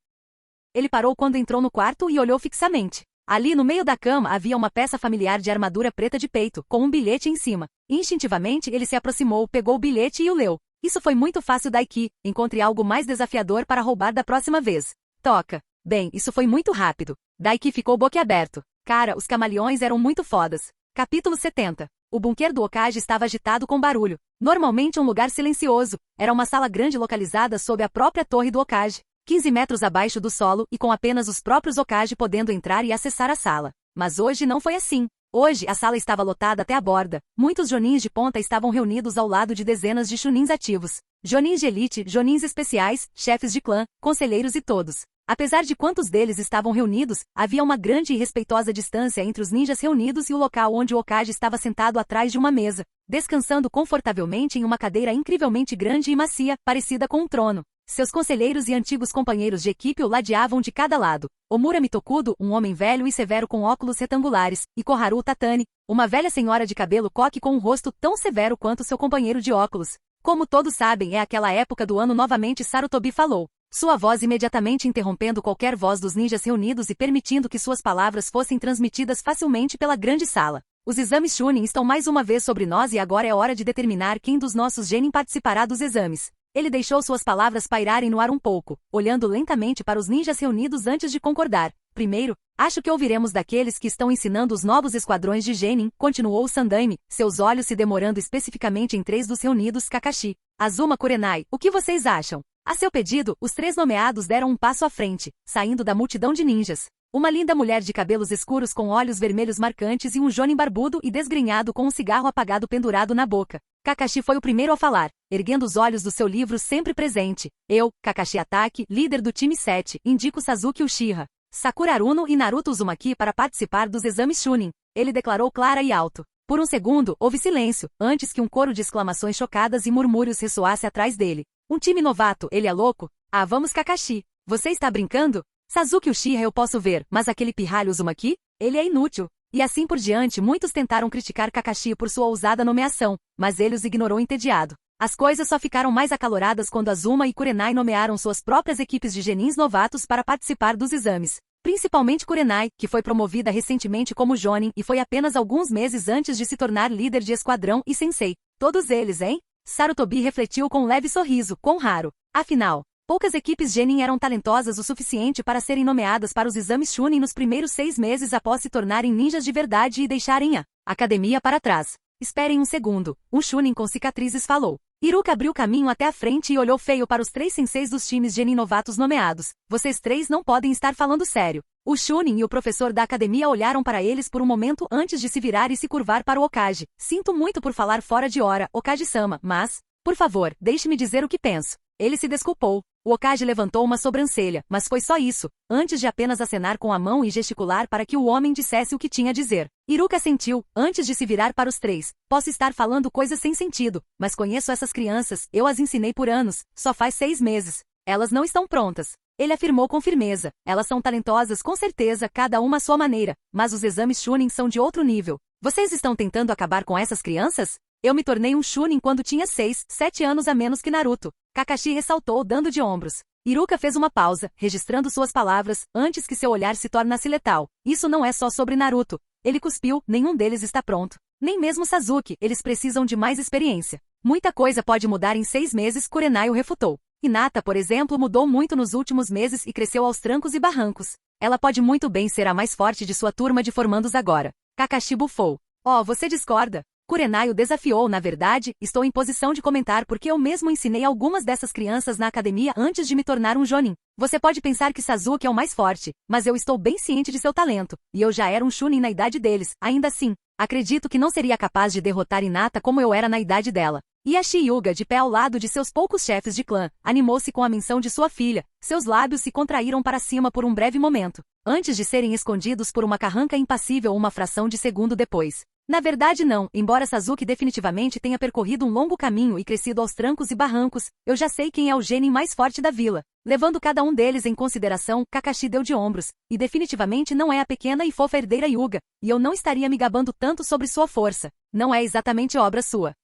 Ele parou quando entrou no quarto e olhou fixamente. Ali no meio da cama havia uma peça familiar de armadura preta de peito, com um bilhete em cima. Instintivamente ele se aproximou, pegou o bilhete e o leu. Isso foi muito fácil, Daiki. Encontre algo mais desafiador para roubar da próxima vez. Toca. Bem, isso foi muito rápido. Daiki ficou boquiaberto. Cara, os camaleões eram muito fodas. Capítulo 70. O bunker do Hokage estava agitado com barulho. Normalmente um lugar silencioso. Era uma sala grande localizada sob a própria torre do Hokage. 15 metros abaixo do solo e com apenas os próprios Hokage podendo entrar e acessar a sala. Mas hoje não foi assim. Hoje, a sala estava lotada até a borda. Muitos jonins de ponta estavam reunidos ao lado de dezenas de chunins ativos. Jonins de elite, jonins especiais, chefes de clã, conselheiros e todos. Apesar de quantos deles estavam reunidos, havia uma grande e respeitosa distância entre os ninjas reunidos e o local onde o Hokage estava sentado atrás de uma mesa, descansando confortavelmente em uma cadeira incrivelmente grande e macia, parecida com um trono. Seus conselheiros e antigos companheiros de equipe o ladeavam de cada lado. Omura Mitokudo, um homem velho e severo com óculos retangulares, e Koharu Tatani, uma velha senhora de cabelo coque com um rosto tão severo quanto seu companheiro de óculos. Como todos sabem, é aquela época do ano novamente Sarutobi falou. Sua voz imediatamente interrompendo qualquer voz dos ninjas reunidos e permitindo que suas palavras fossem transmitidas facilmente pela grande sala. Os exames Chunin estão mais uma vez sobre nós e agora é hora de determinar quem dos nossos genin participará dos exames. Ele deixou suas palavras pairarem no ar um pouco, olhando lentamente para os ninjas reunidos antes de concordar. Primeiro, acho que ouviremos daqueles que estão ensinando os novos esquadrões de genin, continuou Sandaime, seus olhos se demorando especificamente em 3 dos reunidos. Kakashi, Azuma Kurenai, o que vocês acham? A seu pedido, os 3 nomeados deram um passo à frente, saindo da multidão de ninjas. Uma linda mulher de cabelos escuros com olhos vermelhos marcantes e um jonin barbudo e desgrenhado com um cigarro apagado pendurado na boca. Kakashi foi o primeiro a falar, erguendo os olhos do seu livro sempre presente. Eu, Kakashi Atake, líder do time 7, indico Sasuke Uchiha, Sakura Aruno e Naruto Uzumaki para participar dos exames Chunin. Ele declarou clara e alto. Por um segundo, houve silêncio, antes que um coro de exclamações chocadas e murmúrios ressoasse atrás dele. Um time novato, ele é louco? Ah, vamos Kakashi. Você está brincando? Sasuke Uchiha eu posso ver, mas aquele pirralho Uzumaki? Ele é inútil. E assim por diante muitos tentaram criticar Kakashi por sua ousada nomeação, mas ele os ignorou entediado. As coisas só ficaram mais acaloradas quando Azuma e Kurenai nomearam suas próprias equipes de genins novatos para participar dos exames. Principalmente Kurenai, que foi promovida recentemente como Jonin e foi apenas alguns meses antes de se tornar líder de esquadrão e sensei. Todos eles, hein? Sarutobi refletiu com um leve sorriso, quão raro. Afinal, poucas equipes genin eram talentosas o suficiente para serem nomeadas para os exames Chunin nos primeiros 6 meses após se tornarem ninjas de verdade e deixarem a academia para trás. Esperem um segundo, um Chunin com cicatrizes falou. Iruka abriu caminho até a frente e olhou feio para os 3 senseis dos times genin novatos nomeados. Vocês 3 não podem estar falando sério. O Chunin e o professor da academia olharam para eles por um momento antes de se virar e se curvar para o Hokage. Sinto muito por falar fora de hora, Hokage-sama, mas, por favor, deixe-me dizer o que penso. Ele se desculpou. O Hokage levantou uma sobrancelha, mas foi só isso, antes de apenas acenar com a mão e gesticular para que o homem dissesse o que tinha a dizer. Iruka sentiu, antes de se virar para os 3. Posso estar falando coisas sem sentido, mas conheço essas crianças, eu as ensinei por anos, só faz 6 meses. Elas não estão prontas. Ele afirmou com firmeza. Elas são talentosas com certeza, cada uma à sua maneira, mas os exames Chunin são de outro nível. Vocês estão tentando acabar com essas crianças? Eu me tornei um Chunin quando tinha 6, 7 anos a menos que Naruto. Kakashi ressaltou dando de ombros. Iruka fez uma pausa, registrando suas palavras, antes que seu olhar se tornasse letal. Isso não é só sobre Naruto. Ele cuspiu, nenhum deles está pronto. Nem mesmo Sasuke, eles precisam de mais experiência. Muita coisa pode mudar em 6 meses, Kurenai o refutou. Hinata, por exemplo, mudou muito nos últimos meses e cresceu aos trancos e barrancos. Ela pode muito bem ser a mais forte de sua turma de formandos agora. Kakashi bufou. Oh, você discorda? Kurenai o desafiou, na verdade, estou em posição de comentar porque eu mesmo ensinei algumas dessas crianças na academia antes de me tornar um Jonin. Você pode pensar que Sasuke é o mais forte, mas eu estou bem ciente de seu talento, e eu já era um Chunin na idade deles, ainda assim. Acredito que não seria capaz de derrotar Hinata como eu era na idade dela. Ieyashi Hyuga, de pé ao lado de seus poucos chefes de clã, animou-se com a menção de sua filha. Seus lábios se contraíram para cima por um breve momento, antes de serem escondidos por uma carranca impassível uma fração de segundo depois. Na verdade não, embora Sasuke definitivamente tenha percorrido um longo caminho e crescido aos trancos e barrancos, eu já sei quem é o genin mais forte da vila. Levando cada um deles em consideração, Kakashi deu de ombros, e definitivamente não é a pequena e fofa herdeira Hyuga, e eu não estaria me gabando tanto sobre sua força. Não é exatamente obra sua.